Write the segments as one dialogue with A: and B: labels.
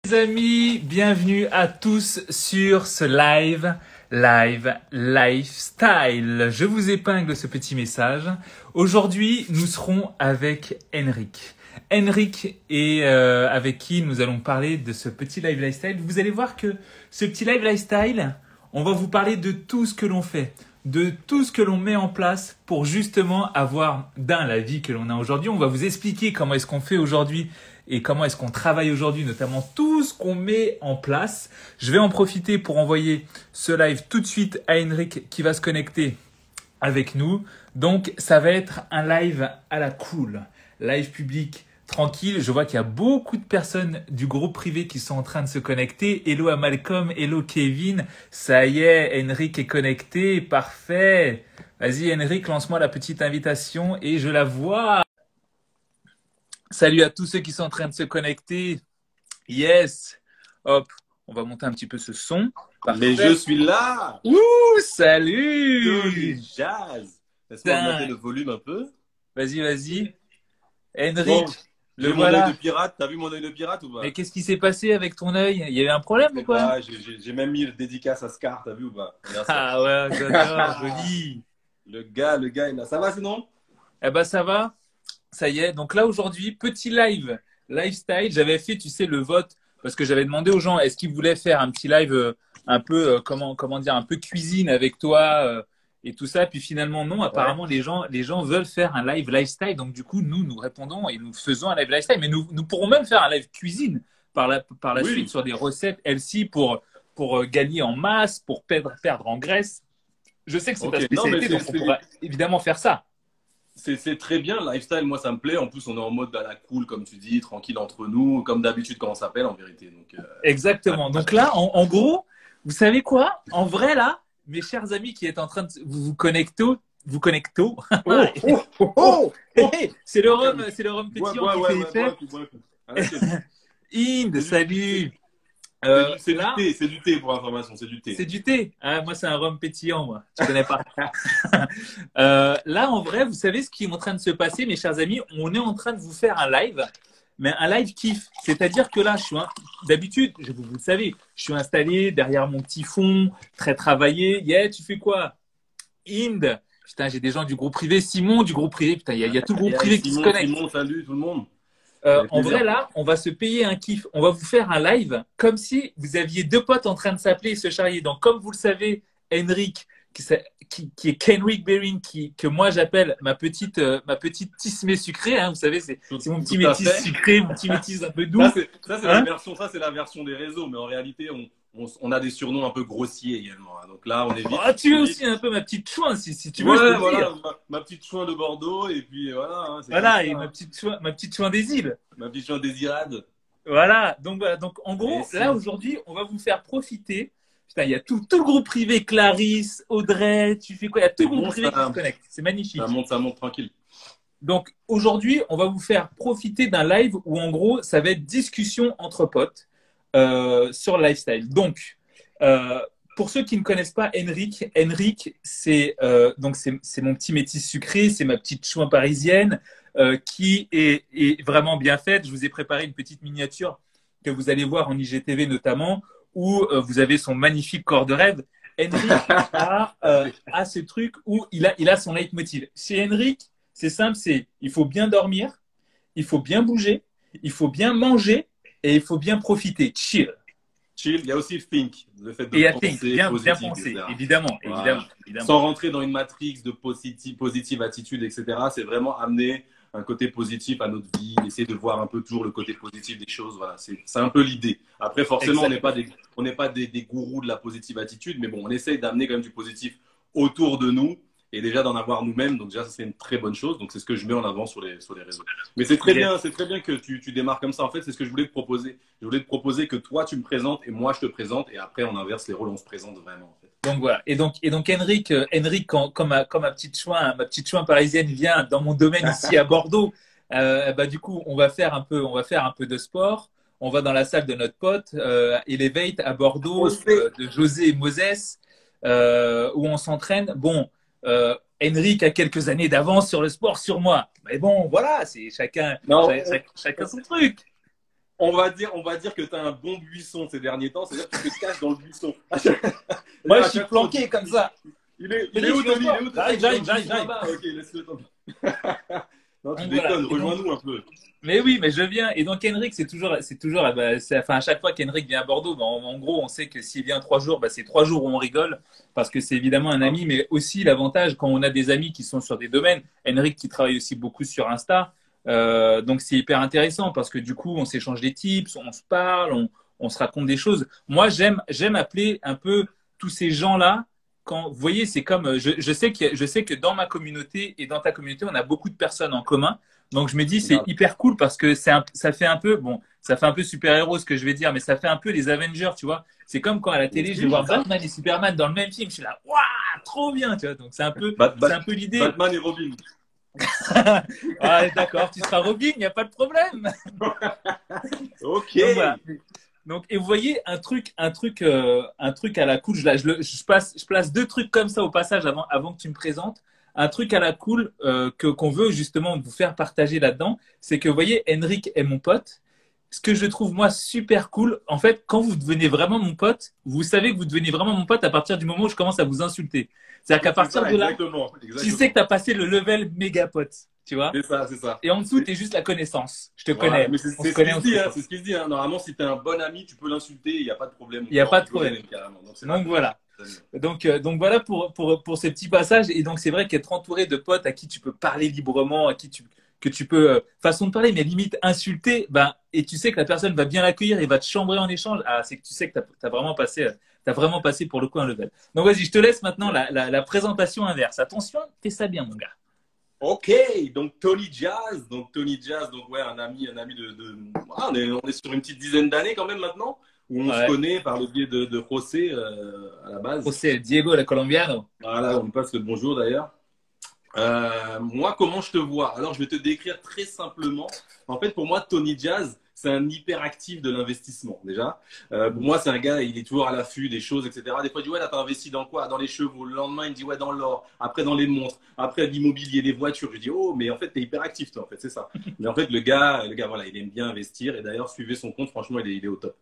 A: Les amis, bienvenue à tous sur ce live lifestyle. Je vous épingle ce petit message. Aujourd'hui, nous serons avec Henrik. Henrik est avec qui nous allons parler de ce petit live lifestyle. Vous allez voir que ce petit live lifestyle, on va vous parler de tout ce que l'on fait, de tout ce que l'on met en place pour justement avoir la vie que l'on a aujourd'hui. On va vous expliquer comment est-ce qu'on fait aujourd'hui et comment est-ce qu'on travaille aujourd'hui, notamment tout ce qu'on met en place. Je vais en profiter pour envoyer ce live tout de suite à Henrik qui va se connecter avec nous. Donc, ça va être un live à la cool, live public tranquille. Je vois qu'il y a beaucoup de personnes du groupe privé qui sont en train de se connecter. Hello à Malcolm, hello Kevin. Ça y est, Henrik est connecté, parfait. Vas-y Henrik, lance-moi la petite invitation et je la vois. Salut à tous ceux qui sont en train de se connecter. Yes. Hop, on va monter un petit peu ce son.
B: Parfait. Mais je suis là.
A: Ouh, salut.
B: Joli jazz. Laisse-moi monter le volume un peu.
A: Vas-y, vas-y. Henrik,
B: bon,
A: le
B: mon
A: voilà.
B: œil de pirate. T'as vu mon œil de pirate ou pas?
A: Mais qu'est-ce qui s'est passé avec ton œil? Il y a eu un problème ou quoi?
B: J'ai même mis le dédicace à Scar, t'as vu ou pas?
A: Ah ouais, j'adore, joli.
B: Le gars est là. Ça va sinon?
A: Eh ben ça va. Ça y est, donc là aujourd'hui, petit live, lifestyle. J'avais fait, tu sais, le vote parce que j'avais demandé aux gens est-ce qu'ils voulaient faire un petit live un peu, comment dire, un peu cuisine avec toi et tout ça. Puis finalement, non, apparemment, les gens veulent faire un live lifestyle. Donc du coup, nous répondons et nous faisons un live lifestyle. Mais nous pourrons même faire un live cuisine par la suite sur des recettes healthy pour gagner en masse, pour perdre en graisse. Je sais que c'est ta spécialité, donc on pourra évidemment faire ça.
B: C'est très bien, le lifestyle, moi ça me plaît. En plus, on est en mode à la cool, comme tu dis, tranquille entre nous, comme d'habitude quand on s'appelle en vérité. Donc,
A: exactement. Donc là, en gros, vous savez quoi? En vrai, là, mes chers amis qui êtes en train de vous connecter, c'est le rhum pétillant qui fait effet. Inde, salut.
B: C'est du thé pour information, c'est du thé.
A: C'est du thé. Ah, moi, c'est un rhum pétillant, moi. Tu connais pas. Là, en vrai, vous savez ce qui est en train de se passer, mes chers amis. On est en train de vous faire un live, mais un live kiff. C'est-à-dire que là, d'habitude, vous le savez, je suis installé derrière mon petit fond, très travaillé. Yeah, tu fais quoi? Inde. Putain, j'ai des gens du groupe privé. Simon, du groupe privé. Putain, il y a tout le groupe privé qui se connecte.
B: Simon, salut tout le monde.
A: En vrai, là, on va se payer un kiff. On va vous faire un live comme si vous aviez deux potes en train de s'appeler et se charrier. Donc, comme vous le savez, Henrik, qui est Kenrick Bering, que moi j'appelle ma petite tismé sucrée. Hein, vous savez, c'est mon petit métis sucré, mon petit métis un peu doux.
B: Ça, c'est la version des réseaux. Mais en réalité, on a des surnoms un peu grossiers également. Hein. Donc là, on est vite.
A: Oh, tu es aussi un peu ma petite chouin, si tu veux.
B: Ouais, voilà, ma petite chouin de Bordeaux. Et puis voilà. Hein,
A: voilà, et ma petite chouin des îles.
B: Ma petite chouin désirade.
A: Voilà. Donc en gros, là, aujourd'hui, on va vous faire profiter. Putain, il y a tout le groupe privé, Clarisse, Audrey, tu fais quoi? Il y a tout le groupe privé qui se connecte. C'est magnifique.
B: Ça monte tranquille.
A: Donc aujourd'hui, on va vous faire profiter d'un live où en gros, ça va être discussion entre potes sur le lifestyle. Donc, pour ceux qui ne connaissent pas Henrik, c'est mon petit métis sucré, c'est ma petite chouin parisienne qui est vraiment bien faite. Je vous ai préparé une petite miniature que vous allez voir en IGTV notamment, où vous avez son magnifique corps de rêve. Henrik a ce truc où il a son leitmotiv. Chez Henrik, c'est simple, il faut bien dormir, il faut bien bouger, il faut bien manger et il faut bien profiter. Chill.
B: Il y a aussi think, le fait de penser
A: bien
B: penser,
A: évidemment.
B: Sans rentrer dans une matrix de positive attitude, etc. C'est vraiment amener un côté positif à notre vie, essayer de voir un peu toujours le côté positif des choses. Voilà, c'est un peu l'idée. Après, forcément, on n'est pas des gourous de la positive attitude, mais bon, on essaye d'amener quand même du positif autour de nous et déjà d'en avoir nous-mêmes. Donc déjà, ça c'est une très bonne chose. Donc c'est ce que je mets en avant sur les réseaux. Mais c'est très bien que tu démarres comme ça. En fait, c'est ce que je voulais te proposer. Je voulais te proposer que toi tu me présentes et moi je te présente et après on inverse les rôles, on se présente vraiment. En fait.
A: Donc voilà. Et donc Henrik, quand ma petite chouin parisienne vient dans mon domaine ici à Bordeaux, du coup on va faire un peu de sport. On va dans la salle de notre pote Elevate à Bordeaux de José et Moses où on s'entraîne. Bon, Henrik a quelques années d'avance sur le sport sur moi. Mais bon, voilà, c'est chacun son truc.
B: on va dire que tu as un bon buisson ces derniers temps, c'est-à-dire que tu te caches dans le buisson.
A: Moi, je suis planqué comme ça.
B: Il est où, Tony? Il est où?
A: J'arrive.
B: Ok, laisse-le tomber. Non, tu
A: Donc,
B: déconnes,
A: voilà.
B: rejoins-nous un peu.
A: Mais oui, mais je viens. Et donc, Henrik, enfin, à chaque fois qu'Henrik vient à Bordeaux, en gros, on sait que s'il vient 3 jours, c'est 3 jours où on rigole, parce que c'est évidemment un ami, mais aussi l'avantage quand on a des amis qui sont sur des domaines. Henrik qui travaille aussi beaucoup sur Insta. Donc, c'est hyper intéressant parce que du coup, on s'échange des tips, on se parle, on se raconte des choses. Moi, j'aime appeler un peu tous ces gens-là. Vous voyez, c'est comme, je sais que dans ma communauté et dans ta communauté, on a beaucoup de personnes en commun. Donc, je me dis, c'est hyper cool parce que ça fait un peu, bon, ça fait un peu super-héros ce que je vais dire, mais ça fait un peu les Avengers, tu vois. C'est comme quand à la télé, je vais voir Batman et Superman dans le même film. Je suis là, waouh, trop bien, tu vois. Donc, c'est un peu l'idée.
B: Batman et Robin.
A: Ah, d'accord, tu seras Robin, il n'y a pas de problème.
B: Ok.
A: Donc, voilà. Donc, et vous voyez, un truc à la cool, je place 2 trucs comme ça au passage avant que tu me présentes. Un truc à la cool qu'on veut justement vous faire partager là-dedans, c'est que vous voyez, Henrik est mon pote. Ce que je trouve moi super cool, en fait, quand vous devenez vraiment mon pote, vous savez que vous devenez vraiment mon pote à partir du moment où je commence à vous insulter. C'est-à-dire qu'à partir de là, tu sais que tu as passé le level méga pote, tu vois.
B: C'est ça, c'est ça.
A: Et en dessous, tu es juste la connaissance. Je te
B: Voilà,
A: connais.
B: mais c'est ce qu'il se dit. Hein. Normalement, si tu es un bon ami, tu peux l'insulter, il n'y a pas de problème.
A: Il n'y a pas de problème.
B: Donc
A: voilà. Donc voilà pour ces petits passages. Et donc, c'est vrai qu'être entouré de potes à qui tu peux parler librement, que tu peux, façon de parler, mais limite insulter, et tu sais que la personne va bien l'accueillir et va te chambrer en échange, c'est que tu sais que tu as vraiment passé pour le coup un level. Donc, vas-y, je te laisse maintenant la présentation inverse. Attention, fais ça bien, mon gars.
B: Ok, donc Tony Jazz, donc ouais, un ami on est sur une petite dizaine d'années quand même maintenant, où on se connaît par le biais de José à la base.
A: José, Diego, le colombiano.
B: Voilà, on passe le bonjour d'ailleurs. Moi, comment je te vois? Alors, je vais te décrire très simplement. En fait, pour moi, Tony Jazz, c'est un hyperactif de l'investissement, déjà. Pour moi, c'est un gars, il est toujours à l'affût des choses, etc. Des fois, il dit, ouais, là, t'as investi dans quoi? Dans les chevaux. Le lendemain, il me dit, ouais, dans l'or. Après, dans les montres. Après, l'immobilier, les voitures. Je dis, oh, mais en fait, t'es hyperactif, toi, en fait, c'est ça. Mais en fait, le gars, voilà, il aime bien investir. Et d'ailleurs, suivez son compte, franchement, il est au top.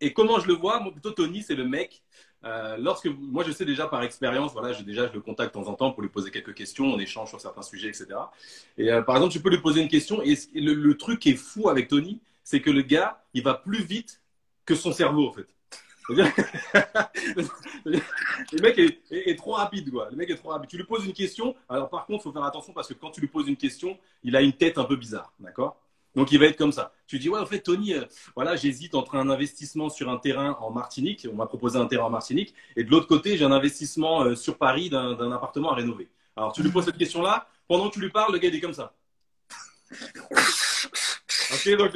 B: Et comment je le vois? Moi, plutôt, Tony, c'est le mec. Moi, je sais déjà par expérience, voilà, je le contacte de temps en temps pour lui poser quelques questions, on échange sur certains sujets, etc. Et par exemple, tu peux lui poser une question et le truc qui est fou avec Tony, c'est que le gars, il va plus vite que son cerveau, en fait. Le mec est trop rapide, quoi. Le mec est trop rapide. Tu lui poses une question, alors par contre, il faut faire attention parce que quand tu lui poses une question, il a une tête un peu bizarre, d'accord? Donc, il va être comme ça. Tu dis, ouais, en fait, Tony, voilà, j'hésite entre un investissement sur un terrain en Martinique. On m'a proposé un terrain en Martinique. Et de l'autre côté, j'ai un investissement sur Paris d'un appartement à rénover. Alors, tu lui poses cette question-là. Pendant que tu lui parles, le gars, il est comme ça. Ok, donc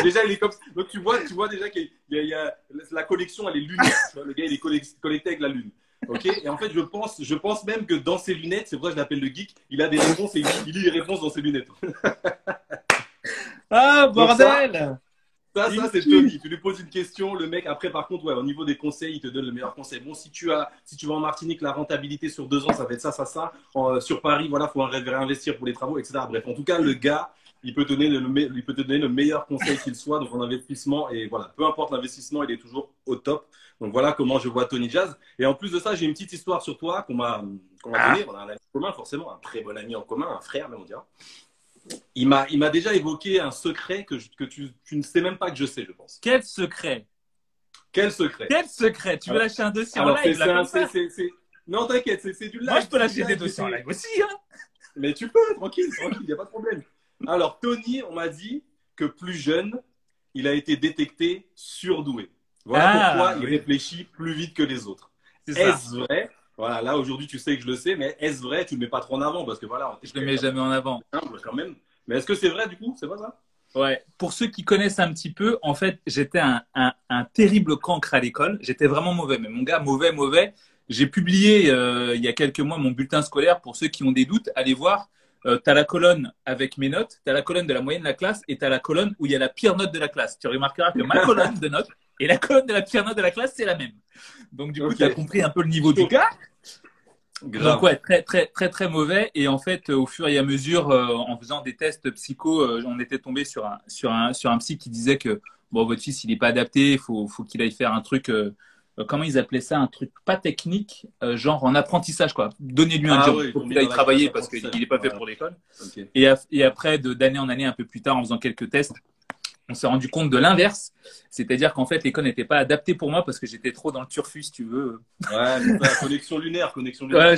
B: déjà, il est comme ça. Donc, tu vois déjà qu'il y a la collection, elle est lunaire. Le gars, il est connecté avec la lune. Ok, et en fait, je pense même que dans ses lunettes, c'est pour ça que je l'appelle le geek, il a des réponses et il lit les réponses dans ses lunettes.
A: Ah, bordel!
B: Ça, c'est Tony. Tu lui poses une question, le mec, après, par contre, ouais, au niveau des conseils, il te donne le meilleur conseil. Bon, si tu vas en Martinique, la rentabilité sur 2 ans, ça va être ça. Sur Paris, voilà, faut réinvestir pour les travaux, etc. Bref, en tout cas, le gars, il peut te donner le meilleur conseil qu'il soit dans son investissement. Et voilà, peu importe l'investissement, il est toujours au top. Donc voilà comment je vois Tony Jazz. Et en plus de ça, j'ai une petite histoire sur toi qu'on m'a donnée. On a un ami en commun, forcément, un très bon ami en commun, un frère, même on dira. Il m'a déjà évoqué un secret que tu ne sais même pas que je sais, je pense.
A: Quel secret?
B: Quel secret?
A: Quel secret? Tu veux lâcher un dossier en live
B: Non, t'inquiète, c'est du live.
A: Moi, je peux lâcher des dossiers en live aussi. Hein.
B: Mais tu peux, tranquille, il n'y a pas de problème. Alors, Tony, on m'a dit que plus jeune, il a été détecté surdoué. Voilà pourquoi il réfléchit plus vite que les autres. Est-ce vrai? Voilà, là aujourd'hui tu sais que je le sais, mais est-ce vrai? Tu ne le mets pas trop en avant parce que voilà.
A: Je ne le mets jamais en avant.
B: Quand même. Mais est-ce que c'est vrai du coup? C'est pas ça?
A: Ouais. Pour ceux qui connaissent un petit peu, en fait, j'étais un terrible cancre à l'école. J'étais vraiment mauvais. Mais mon gars, mauvais. J'ai publié il y a quelques mois mon bulletin scolaire. Pour ceux qui ont des doutes, allez voir. Tu as la colonne avec mes notes, tu as la colonne de la moyenne de la classe et tu as la colonne où il y a la pire note de la classe. Tu remarqueras que ma colonne de notes et la colonne de la pire note de la classe, c'est la même. Donc, du coup, tu as compris un peu le niveau du gars. Donc
B: Grave.
A: ouais, très très très très mauvais. Et en fait, au fur et à mesure, en faisant des tests psycho, on était tombé sur un psy qui disait que bon, votre fils il est pas adapté, faut qu'il aille faire un truc. Comment ils appelaient ça, un truc pas technique, genre en apprentissage quoi. Donnez-lui un
B: Ah
A: job,
B: ouais, ils
A: faut
B: t'ont mis
A: qu'il
B: dans
A: aille
B: la case
A: travailler parce qu'il
B: d'apprentissage.
A: n'est pas fait
B: Voilà.
A: pour l'école.
B: Ok.
A: Et après, d'année en année, un peu plus tard, en faisant quelques tests, on s'est rendu compte de l'inverse, c'est-à-dire qu'en fait l'école n'était pas adaptée pour moi parce que j'étais trop dans le turfu, si tu veux.
B: Ouais, c'est ça, connexion lunaire, connexion lunaire.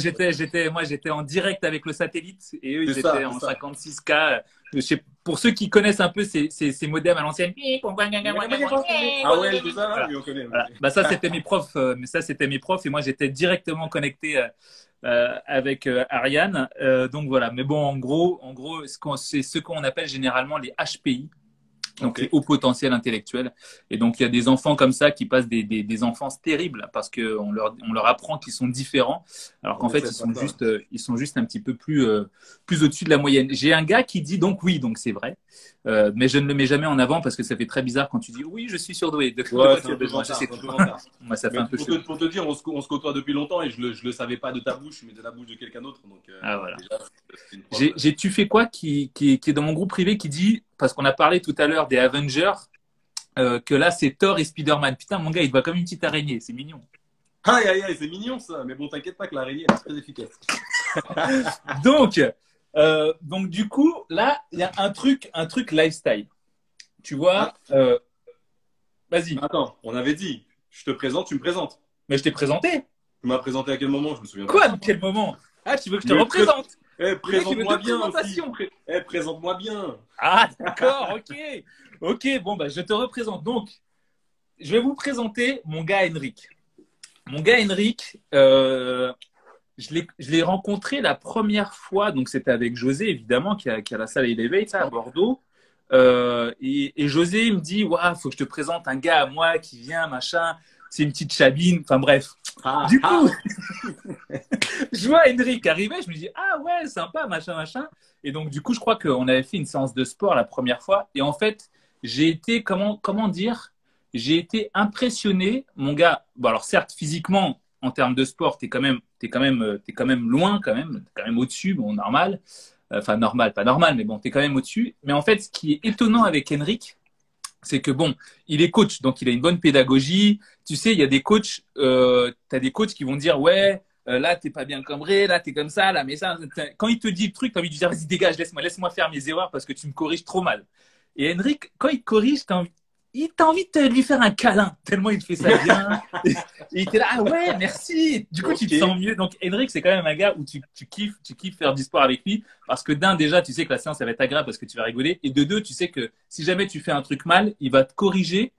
A: Moi, j'étais en direct avec le satellite et eux,
B: C'est
A: ils étaient
B: ça, c'est
A: en
B: ça.
A: 56K. Pour ceux qui connaissent un peu ces modems à l'ancienne.
B: Ah ouais, c'est ça,
A: Voilà.
B: oui, on connaît.
A: Voilà. Bah, ça, c'était mes profs. Mais ça, c'était mes profs. Et moi, j'étais directement connecté avec Ariane. Donc voilà. Mais bon, en gros, c'est ce qu'on appelle généralement les HPI. Donc,
B: Ok.
A: les hauts potentiels intellectuels. Et donc, il y a des enfants comme ça qui passent des enfances terribles parce qu'on leur apprend qu'ils sont différents, alors qu'en
B: Mais
A: fait,
B: c'est pas ça.
A: ils sont juste un petit peu plus au-dessus de la moyenne. J'ai un gars qui dit donc oui, donc c'est vrai, mais je ne le mets jamais en avant parce que ça fait très bizarre quand tu dis oui, je suis surdoué. De
B: Ouais,
A: quoi
B: c'est
A: tu as
B: un peu
A: besoin? Je
B: vantard,
A: sais
B: c'est un peu
A: tout.
B: vantard.
A: Moi, ça fait
B: Mais
A: un peu
B: pour
A: chelou.
B: pour te dire, on se côtoie depuis longtemps et je le savais pas de ta bouche, mais de la bouche de quelqu'un d'autre. Donc,
A: Ah, voilà.
B: déjà, c'est une preuve.
A: Tu fais quoi qui est dans mon groupe privé qui dit, parce qu'on a parlé tout à l'heure des Avengers, que là, c'est Thor et Spider-Man. Putain, mon gars, il va comme une petite araignée. C'est mignon.
B: Aïe, aïe, aïe, c'est mignon ça. Mais bon, t'inquiète pas que l'araignée, elle est très efficace.
A: Donc, donc du coup, là, il y a un truc lifestyle. Tu
B: Ah,
A: vois, vas-y.
B: attends, on avait dit, je te présente, tu me présentes.
A: Mais je t'ai présenté.
B: Tu m'as présenté à quel moment? Je me souviens pas.
A: Quoi? À quel moment? Ah, tu veux que je te
B: Mais
A: représente? Le mec, il veut
B: présente-moi
A: deux
B: bien aussi.
A: présentations.
B: Présente-moi bien.
A: Ah, d'accord, ok. Ok, bon, bah, je te représente. Donc, je vais vous présenter mon gars Henrik. Mon gars Henrik, je l'ai rencontré la première fois, donc c'était avec José, évidemment, qui a la salle Elevate à Bordeaux. Et José me dit, ouais, faut que je te présente un gars à moi qui vient, machin. C'est une petite chabine. Enfin bref.
B: Ah,
A: Du
B: ah.
A: coup, je vois Henrik arriver, je me dis, ah ouais, sympa, machin, machin. Et donc, du coup, je crois qu'on avait fait une séance de sport la première fois. Et en fait, j'ai été, comment dire, j'ai été impressionné. Mon gars, bon, alors certes, physiquement, en termes de sport, t'es quand même loin, t'es quand même au-dessus, bon, normal. Enfin, normal, pas normal, mais bon, t'es quand même au-dessus. Mais en fait, ce qui est étonnant avec Henrik, c'est que bon, il est coach, donc il a une bonne pédagogie. Tu sais, il y a des coachs, t'as des coachs qui vont dire ouais, là t'es pas bien cambré, là t'es comme ça, là mais ça. Quand il te dit le truc, t'as envie de dire vas-y dégage, laisse-moi faire mes erreurs parce que tu me corriges trop mal. Et Henrik, quand il te corrige, t'as envie de lui faire un câlin tellement il fait ça bien. Et il était là ah ouais merci. Du coup tu te
B: Ok.
A: sens mieux. Donc Henrik c'est quand même un gars où tu kiffes faire du sport avec lui. Parce que d'un, déjà, tu sais que la séance, elle va être agréable parce que tu vas rigoler. Et de deux, tu sais que si jamais tu fais un truc mal, il va te corriger,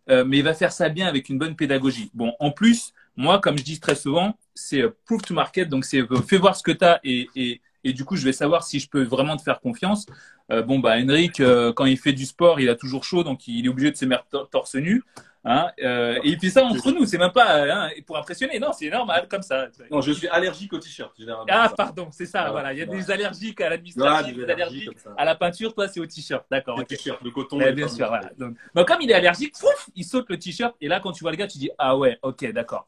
A: mais il va faire ça bien avec une bonne pédagogie. Bon, en plus, moi, comme je dis très souvent, c'est proof to market. Donc, c'est fais voir ce que tu as et du coup, je vais savoir si je peux vraiment te faire confiance. Bon, bah, Henrik, quand il fait du sport, il a toujours chaud, donc il est obligé de se mettre torse nu. Hein, et il fait ça entre nous, c'est même pas hein, pour impressionner, non, c'est normal, comme ça.
B: Non, je suis allergique au t-shirt, généralement.
A: Ah,
B: Ça.
A: pardon, c'est ça,
B: Voilà,
A: voilà. Il y a
B: voilà.
A: des allergiques à
B: Voilà,
A: l'administratif,
B: des
A: des
B: allergies
A: allergiques
B: comme ça.
A: à la peinture. Toi, c'est au t-shirt. D'accord,
B: Des
A: ok.
B: t-shirts, le coton,
A: Mais
B: les
A: bien
B: femmes.
A: sûr, voilà. Donc, comme il est allergique, fouf, il saute le t-shirt. Et là, quand tu vois le gars, tu dis, ah ouais, ok, d'accord.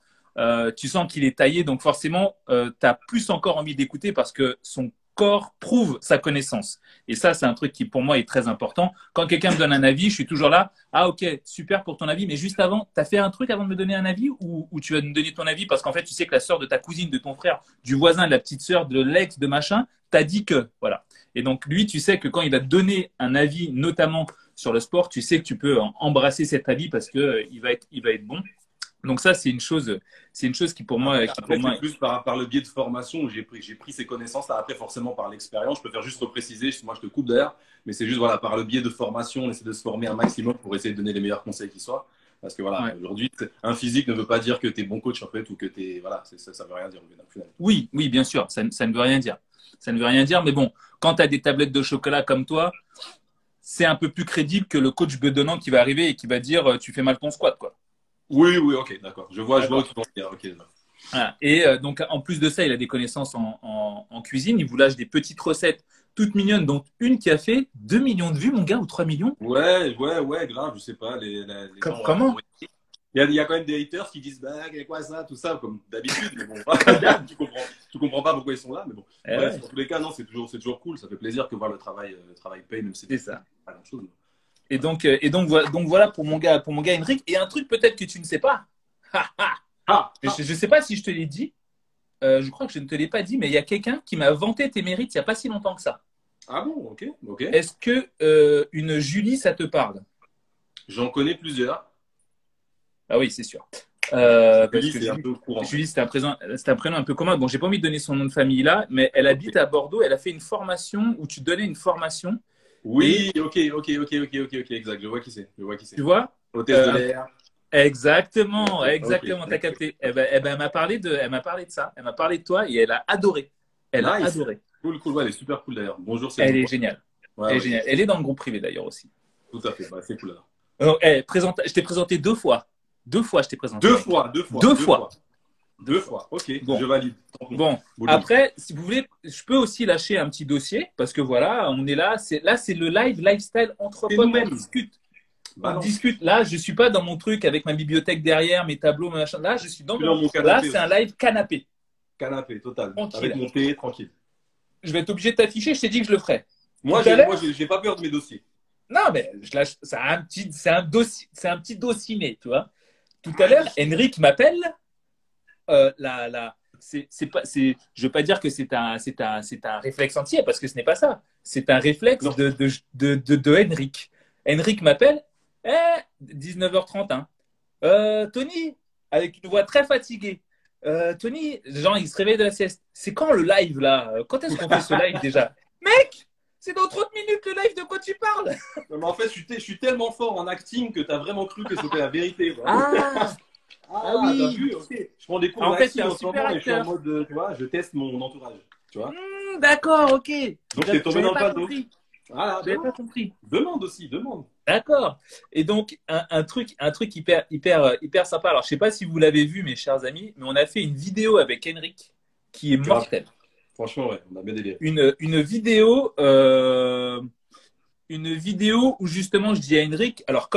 A: Tu sens qu'il est taillé, donc forcément, tu as plus encore envie d'écouter parce que son corps prouve sa connaissance. Et ça, c'est un truc qui, pour moi, est très important. Quand quelqu'un me donne un avis, je suis toujours là. Ah, ok, super pour ton avis. Mais juste avant, tu as fait un truc avant de me donner un avis ou tu vas me donner ton avis parce qu'en fait, tu sais que la sœur de ta cousine, de ton frère, du voisin, de la petite sœur, de l'ex, de machin, t'as dit que. Voilà. Et donc, lui, tu sais que quand il va te donner un avis, notamment sur le sport, tu sais que tu peux embrasser cet avis parce que il va être bon. Donc ça, c'est une chose qui pour
B: Après,
A: moi
B: c'est plus par le biais de formation où j'ai pris ces connaissances-là. Après, forcément, par l'expérience, je peux faire juste repréciser. Moi, je te coupe d'ailleurs. Mais c'est juste, voilà, par le biais de formation, on essaie de se former un maximum pour essayer de donner les meilleurs conseils qui soient. Parce que voilà,
A: ouais.
B: aujourd'hui, un physique ne veut pas dire que tu es bon coach, en fait, ou que tu es. Voilà, ça veut rien dire, au final.
A: Oui, oui, bien sûr, ça ne veut rien dire. Ça ne veut rien dire, mais bon, quand tu as des tablettes de chocolat comme toi, c'est un peu plus crédible que le coach bedonnant qui va arriver et qui va dire tu fais mal ton squat, quoi.
B: Oui, oui, ok, d'accord. Je vois où
A: D'accord.
B: tu penses dire. Ok, d'accord.
A: Voilà. Et donc, en plus de ça, il a des connaissances en cuisine. Il vous lâche des petites recettes toutes mignonnes, dont une qui a fait 2 millions de vues, mon gars, ou 3 millions.
B: Ouais, ouais, ouais, grave, je sais pas. Les gens, voilà,
A: Comment?
B: il y a quand même des haters qui disent bah, quoi ça, tout ça, comme d'habitude. Mais bon, tu comprends pas pourquoi ils sont là. Mais bon, bref, dans tous les cas, non, c'est toujours cool. Ça fait plaisir que voir le travail paye, même si
A: c'est ça.
B: Pas grand chose.
A: Donc voilà pour mon gars Henrik. Et un truc peut-être que tu ne sais pas. Je ne sais pas si je te l'ai dit. Je crois que je ne te l'ai pas dit, mais il y a quelqu'un qui m'a vanté tes mérites il n'y a pas si longtemps que ça.
B: Ah bon, ok.
A: Est-ce que une Julie, ça te parle?
B: J'en connais plusieurs.
A: Ah oui, c'est sûr.
B: Julie, c'est un peu courant.
A: Julie, c'est un prénom un peu commun. Bon, j'ai pas envie de donner son nom de famille là, mais elle habite à Bordeaux. Elle a fait une formation où tu donnais une formation.
B: Oui, ok, exact. Je vois qui c'est.
A: Tu vois?
B: Hôtesse de l'air.
A: Exactement.
B: Okay.
A: T'as capté. Eh ben, elle m'a parlé de ça. Elle m'a parlé de toi et elle a adoré. Elle a adoré.
B: Cool. Ouais, elle est super cool d'ailleurs. Bonjour,
A: c'est Elle est géniale.
B: Ouais,
A: géniale. Elle est dans le groupe privé d'ailleurs aussi.
B: Tout à fait. Bah, c'est cool alors.
A: Donc, je t'ai présenté 2 fois. 2 fois, je t'ai présenté.
B: 2 fois.
A: 2 fois.
B: 2 fois. Ok.
A: Bon.
B: Je valide.
A: Bon. Après, si vous voulez, je peux aussi lâcher un petit dossier parce que voilà, on est là. C'est le lifestyle entre potes. On discute. On discute. Là, je suis pas dans mon truc avec ma bibliothèque derrière, mes tableaux, machin. Là, je suis dans mon canapé. Là, c'est un live canapé.
B: Canapé, total.
A: Tranquille.
B: Avec mon thé, tranquille.
A: Je vais être obligé de t'afficher. Je t'ai dit que je le ferais.
B: Moi, j'ai pas peur de mes dossiers.
A: Non, mais je lâche. C'est un petit dossier, tu vois. Tout à l'heure, Henrik m'appelle. Je veux pas dire que c'est un réflexe entier parce que ce n'est pas ça. C'est un réflexe de Henrik. Henrik m'appelle. 19h30. Hein. Tony, avec une voix très fatiguée. Tony, genre, il se réveille de la sieste. C'est quand le live là? Quand est-ce qu'on fait ce live déjà? Mec, c'est dans 30 minutes le live, de quoi tu parles?
B: Non, mais en fait, je suis tellement fort en acting que tu as vraiment cru que c'était la vérité.
A: Oui.
B: T'as vu, ok. Je prends des cours d'acting en ce moment et je suis en mode, tu vois, je teste mon entourage. Tu vois.
A: D'accord, ok.
B: Donc, t'es tombé dans le panneau.
A: Voilà, j'avais pas compris.
B: Demande.
A: D'accord. Et donc, un truc hyper sympa. Alors, je sais pas si vous l'avez vu, mes chers amis, mais on a fait une vidéo avec Henrik qui est mortelle.
B: Franchement, ouais, on a bien délire.
A: Une vidéo où justement je dis à Henrik, alors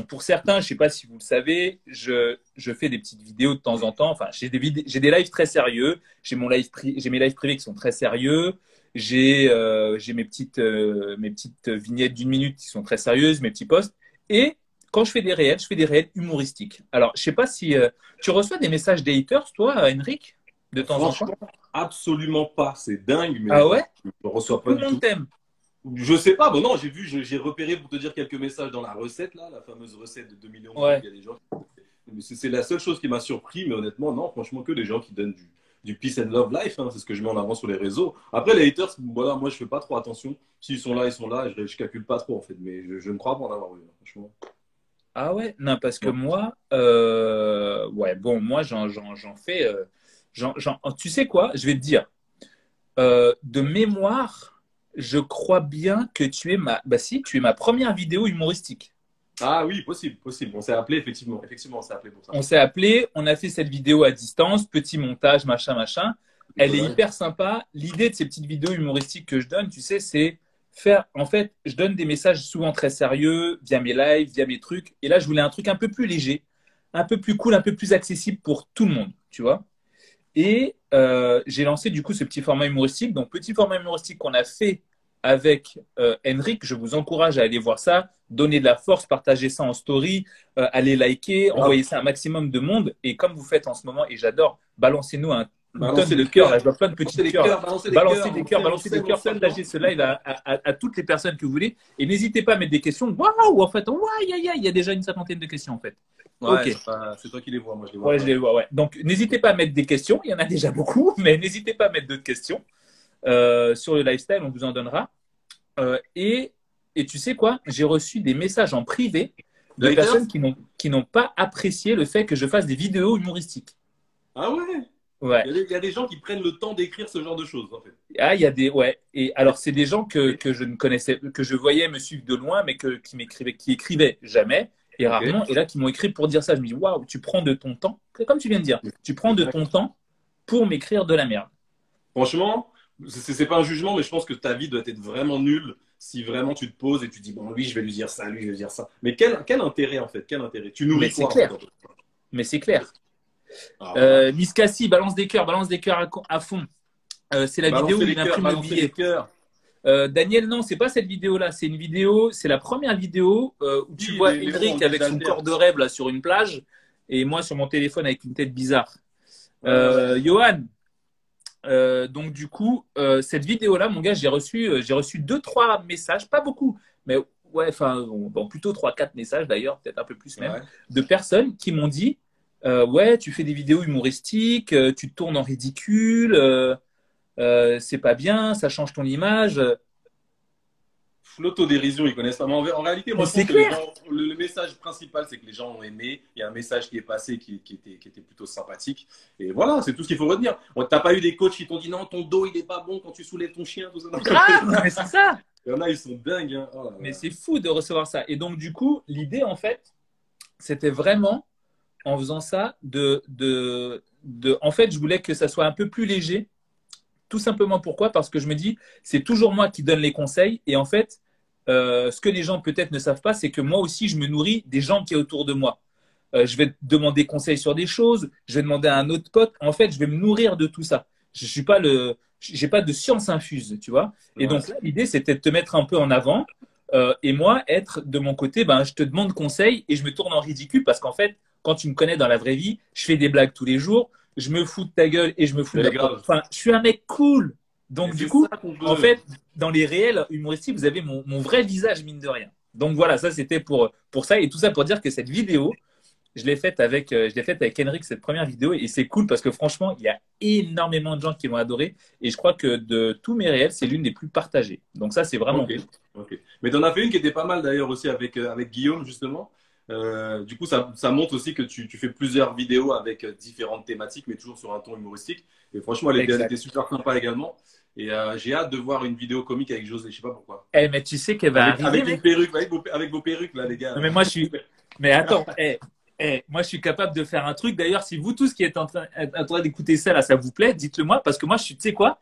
A: pour certains, je sais pas si vous le savez, je fais des petites vidéos de temps en temps. Enfin, j'ai des lives très sérieux. J'ai mes lives privés qui sont très sérieux. J'ai mes petites vignettes d'1 minute qui sont très sérieuses, mes petits posts. Et quand je fais des réels humoristiques. Alors, je sais pas si tu reçois des messages des haters, toi, Henrik, de temps en temps.
B: Absolument pas. C'est dingue, mais
A: ah ouais,
B: je ne reçois pas du tout. Tout le monde t'aime. Je sais pas, bon non, j'ai repéré pour te dire quelques messages dans la recette là, la fameuse recette de 2 millions de vues. Il y a des gens c'est la seule chose qui m'a surpris, mais honnêtement non, franchement que des gens qui donnent du peace and love life, hein, c'est ce que je mets en avant sur les réseaux. Après les haters, voilà, moi je fais pas trop attention. S'ils sont là, ils sont là, je calcule pas trop en fait, mais je ne crois pas en avoir eu, franchement.
A: Ah ouais, non parce que moi, moi j'en fais, tu sais quoi, je vais te dire, de mémoire. Je crois bien que tu es ma première vidéo humoristique.
B: Ah oui, possible. On s'est appelé, effectivement, on s'est appelé pour ça.
A: On s'est appelé, on a fait cette vidéo à distance, petit montage, machin. Elle est hyper sympa. L'idée de ces petites vidéos humoristiques que je donne, tu sais, c'est en fait, je donne des messages souvent très sérieux via mes lives, via mes trucs. Et là, je voulais un truc un peu plus léger, un peu plus cool, un peu plus accessible pour tout le monde, tu vois. Et j'ai lancé du coup ce petit format humoristique. Donc, petit format humoristique qu'on a fait avec Henrik. Je vous encourage à aller voir ça, donner de la force, partager ça en story, aller liker, envoyer ça à un maximum de monde. Et comme vous faites en ce moment, et j'adore, balancez-nous un tonne de cœurs. Là, je vois plein de petits cœurs. Balancez des cœurs, partagez ce live à toutes les personnes que vous voulez. Et n'hésitez pas à mettre des questions. Waouh, en fait, il y a déjà une cinquantaine de questions en fait.
B: Ouais, c'est toi qui les vois, moi je les vois.
A: Ouais, je les vois, ouais. Donc, n'hésitez pas à mettre des questions. Il y en a déjà beaucoup, mais n'hésitez pas à mettre d'autres questions. Sur le lifestyle, on vous en donnera. Et tu sais quoi? J'ai reçu des messages en privé de personnes qui n'ont pas apprécié le fait que je fasse des vidéos humoristiques.
B: Ah ouais?
A: Ouais.
B: Il y a des gens qui prennent le temps d'écrire ce genre de choses, en fait.
A: Ah, il y a des, ouais. Et alors, c'est des gens que je ne connaissais, que je voyais me suivre de loin, mais qui écrivaient jamais et rarement. Et là, qui m'ont écrit pour dire ça. Je me dis, waouh, tu prends de ton temps, comme tu viens de dire, tu prends de ton temps pour m'écrire de la merde.
B: Franchement, c'est pas un jugement, mais je pense que ta vie doit être vraiment nulle si vraiment tu te poses et tu dis, bon, lui, je vais lui dire ça, lui, je vais lui dire ça. Mais quel intérêt, en fait? Quel intérêt? Tu nourris quoi?
A: C'est clair. Mais c'est clair.
B: Ah, voilà.
A: Miss Cassie, balance des cœurs à fond. C'est la vidéo où il imprime le
B: Balancer les
A: billet.
B: cœurs.
A: Daniel, non, c'est pas cette vidéo-là. C'est une vidéo, c'est la première vidéo où tu
B: Oui,
A: vois
B: les
A: Hendrik
B: ronds,
A: avec
B: les
A: son
B: haltères.
A: corps de rêve là sur une plage et moi sur mon téléphone avec une tête bizarre.
B: Ouais, ouais.
A: Johan, donc du coup, cette vidéo-là, mon gars, j'ai reçu deux, trois messages, pas beaucoup, mais ouais, enfin, bon, plutôt trois, quatre messages d'ailleurs, peut-être un peu plus même,
B: Ouais.
A: de personnes qui m'ont dit, ouais, tu fais des vidéos humoristiques, tu te tournes en ridicule, c'est pas bien, ça change ton image.
B: L'autodérision, ils connaissent pas. Mais en réalité,
A: Mais
B: moi, je
A: c'est
B: pense que les
A: clair.
B: gens, le message principal, c'est que les gens ont aimé. Il y a un message qui est passé qui était plutôt sympathique. Et voilà, c'est tout ce qu'il faut retenir. T'as pas eu des coachs qui t'ont dit non, ton dos, il est pas bon quand tu soulèves ton chien, tout ça. Non.
A: Grave, mais c'est ça.
B: Il y en a, ils sont dingues. Hein. Oh là
A: Mais
B: là.
A: c'est fou de recevoir ça. Et donc, du coup, l'idée, en fait, c'était vraiment, en faisant ça, en fait, je voulais que ça soit un peu plus léger. Tout simplement pourquoi? Parce que je me dis, c'est toujours moi qui donne les conseils. Et en fait, ce que les gens peut-être ne savent pas, c'est que moi aussi, je me nourris des gens qui sont autour de moi. Je vais demander conseil sur des choses, je vais demander à un autre pote. En fait, je vais me nourrir de tout ça. Je suis pas j'ai pas de science infuse, tu vois. Et
B: Ouais.
A: donc là, l'idée, c'était de te mettre un peu en avant. Et moi, être de mon côté, ben, je te demande conseil et je me tourne en ridicule parce qu'en fait, quand tu me connais dans la vraie vie, je fais des blagues tous les jours, je me fous de ta gueule et je me fous de
B: C'est
A: la
B: grave.
A: Enfin, je suis un mec cool.
B: Et
A: Donc, du
B: c'est
A: coup,
B: ça qu'on
A: en
B: veut.
A: fait, dans les réels humoristiques, vous avez mon vrai visage, mine de rien. Donc voilà, ça c'était pour ça. Et tout ça pour dire que cette vidéo, je l'ai faite avec Henrik, cette première vidéo. Et c'est cool parce que franchement, il y a énormément de gens qui l'ont adoré. Et je crois que de tous mes réels, c'est l'une des plus partagées. Donc ça, c'est vraiment
B: Ok,
A: cool.
B: ok. Mais tu en as fait une qui était pas mal d'ailleurs aussi avec Guillaume, justement. Du coup, ça montre aussi que tu fais plusieurs vidéos avec différentes thématiques, mais toujours sur un ton humoristique. Et franchement, elle était
A: Exact.
B: super sympa également. Et j'ai hâte de voir une vidéo comique avec José, je sais pas pourquoi.
A: Eh, mais tu sais qu'elle va arriver,
B: Avec une
A: mec.
B: perruque, avec vos perruques, là, les
A: Non,
B: gars.
A: mais moi, je suis. Mais attends, moi, je suis capable de faire un truc. D'ailleurs, si vous tous qui êtes en train d'écouter ça, là, ça vous plaît, dites-le moi, parce que moi, tu sais quoi?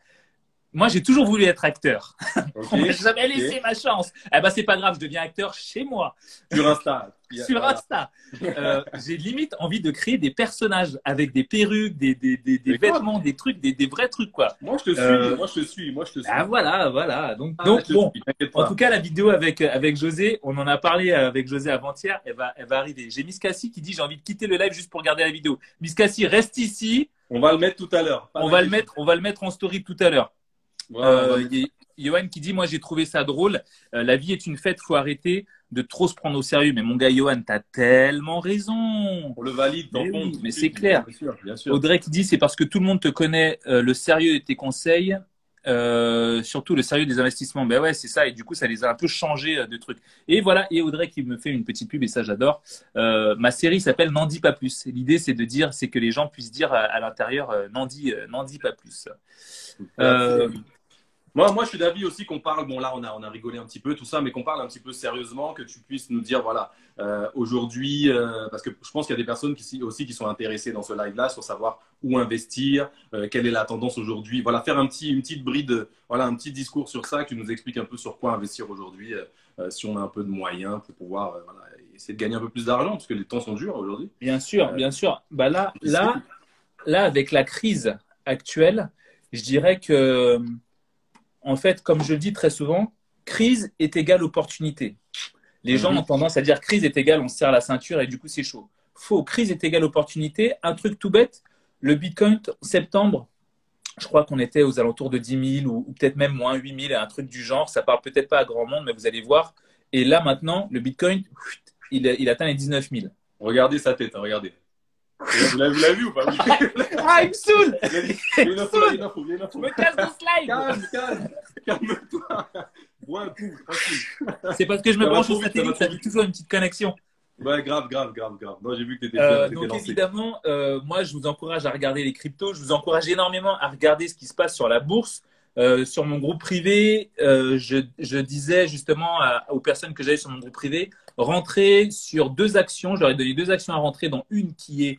A: Moi, j'ai toujours voulu être acteur.
B: Ok,
A: On m'a jamais laissé
B: ok.
A: ma chance. Eh ben, c'est pas grave, je deviens acteur chez moi,
B: Sur Insta.
A: sur
B: Voilà.
A: Insta. J'ai limite envie de créer des personnages avec des perruques, des
B: Mais quoi?
A: vêtements, des trucs, des vrais trucs, quoi.
B: Moi, je te suis.
A: Euh,
B: Moi, je te suis. Moi, je te
A: Ah
B: suis.
A: voilà, voilà.
B: Ah, je
A: Donc
B: te
A: bon,
B: suis. T'inquiète
A: en tout
B: pas.
A: cas, la vidéo avec José, on en a parlé avec José avant-hier, elle va arriver. J'ai Miss Cassie qui dit j'ai envie de quitter le live juste pour regarder la vidéo. Miss Cassie, reste ici.
B: On va le mettre tout à l'heure. Pas d'inquiétude.
A: On va le mettre en story tout à l'heure.
B: Voilà, on va mettre.
A: Johan qui dit moi j'ai trouvé ça drôle. La vie est une fête, faut arrêter de trop se prendre au sérieux. Mais mon gars Johan, t'as tellement raison.
B: On le valide dans
A: Mais
B: ton
A: oui,
B: tout de
A: mais c'est
B: suite.
A: clair.
B: Bien sûr, bien sûr.
A: Audrey qui dit c'est parce que tout le monde te connaît le sérieux de tes conseils, surtout le sérieux des investissements. Ben ouais, c'est ça. Et du coup, ça les a un peu changés de trucs. Et voilà. Et Audrey qui me fait une petite pub et ça j'adore. Ma série s'appelle N'en dis pas plus. L'idée c'est de dire, c'est que les gens puissent dire à l'intérieur n'en dis pas plus. Euh,
B: Moi, je suis d'avis aussi qu'on parle, bon là, on a rigolé un petit peu, tout ça, mais qu'on parle un petit peu sérieusement, que tu puisses nous dire, voilà, aujourd'hui, parce que je pense qu'il y a des personnes aussi qui sont intéressées dans ce live-là, sur savoir où investir, quelle est la tendance aujourd'hui. Voilà, faire une petite bride, voilà, un petit discours sur ça, que tu nous expliques un peu sur quoi investir aujourd'hui, si on a un peu de moyens pour pouvoir voilà, essayer de gagner un peu plus d'argent, parce que les temps sont durs aujourd'hui.
A: bien sûr,
B: Euh,
A: bien sûr. Bah là, avec la crise actuelle, je dirais que en fait, comme je le dis très souvent, crise est égale opportunité. Les gens ont
B: mhm.
A: tendance à dire crise est égale, on se serre la ceinture et du coup c'est chaud. Faux, crise est égale opportunité. Un truc tout bête, le Bitcoin, septembre, je crois qu'on était aux alentours de 10 000 ou peut-être même moins 8 000, un truc du genre. Ça parle peut-être pas à grand monde, mais vous allez voir. Et là maintenant, le Bitcoin, il atteint les 19 000.
B: Regardez sa tête, hein, regardez. Vous l'avez vu ou pas?
A: Ah, il me saoule.
B: Il y a une info, il y a une info, il y a une info.
A: Je me casse de ce live.
B: Calme-toi. Bois un coup, tranquille.
A: C'est parce que je me
B: Ça va
A: branche
B: trop
A: au
B: vite, ça va
A: satellite,
B: trop
A: ça dit toujours une petite connexion.
B: Ouais, grave. Non, j'ai vu que t'étais
A: Donc
B: lancé.
A: évidemment, moi je vous encourage à regarder les cryptos, je vous encourage énormément à regarder ce qui se passe sur la bourse. Sur mon groupe privé, je disais justement aux personnes que j'avais sur mon groupe privé, rentrer sur deux actions. Je leur ai donné deux actions à rentrer, dont une qui est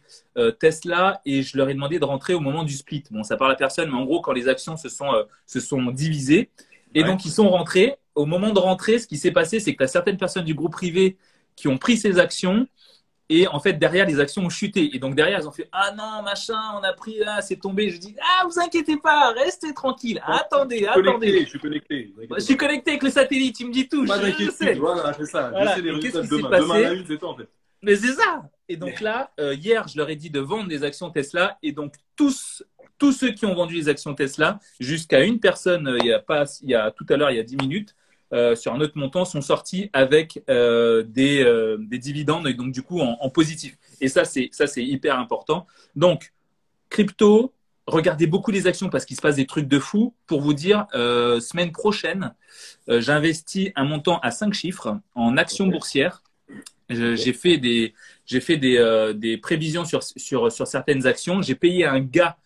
A: Tesla, et je leur ai demandé de rentrer au moment du split. Bon, ça parle à personne, mais en gros, quand les actions se sont divisées, et
B: Ouais.
A: donc ils sont rentrés. Au moment de rentrer, ce qui s'est passé, c'est que tu as certaines personnes du groupe privé qui ont pris ces actions Et en fait, derrière, les actions ont chuté. Et donc, derrière, ils ont fait ah non, machin, on a pris là, c'est tombé. Je dis ah, vous inquiétez pas, restez tranquille. Attendez, attendez.
B: Je suis connecté.
A: Je suis connecté avec le satellite, il me dit tout.
B: Pas
A: Je
B: d'inquiétude,
A: sais.
B: voilà, c'est ça.
A: Voilà.
B: Je sais les
A: Et qu'est-ce
B: résultats
A: qui
B: de
A: s'est
B: demain.
A: passé?
B: Demain à la une, c'est toi en fait.
A: Mais c'est ça. Et donc là, hier, je leur ai dit de vendre des actions Tesla. Et donc, tous ceux qui ont vendu les actions Tesla, jusqu'à une personne, tout à l'heure, il y a 10 minutes, sur un autre montant, sont sortis avec des dividendes, et donc du coup en positif. Et ça, c'est hyper important. Donc, crypto, regardez beaucoup les actions parce qu'il se passe des trucs de fou. Pour vous dire, semaine prochaine, j'investis un montant à 5 chiffres en actions boursières. J'ai fait des prévisions sur certaines actions. J'ai payé un gars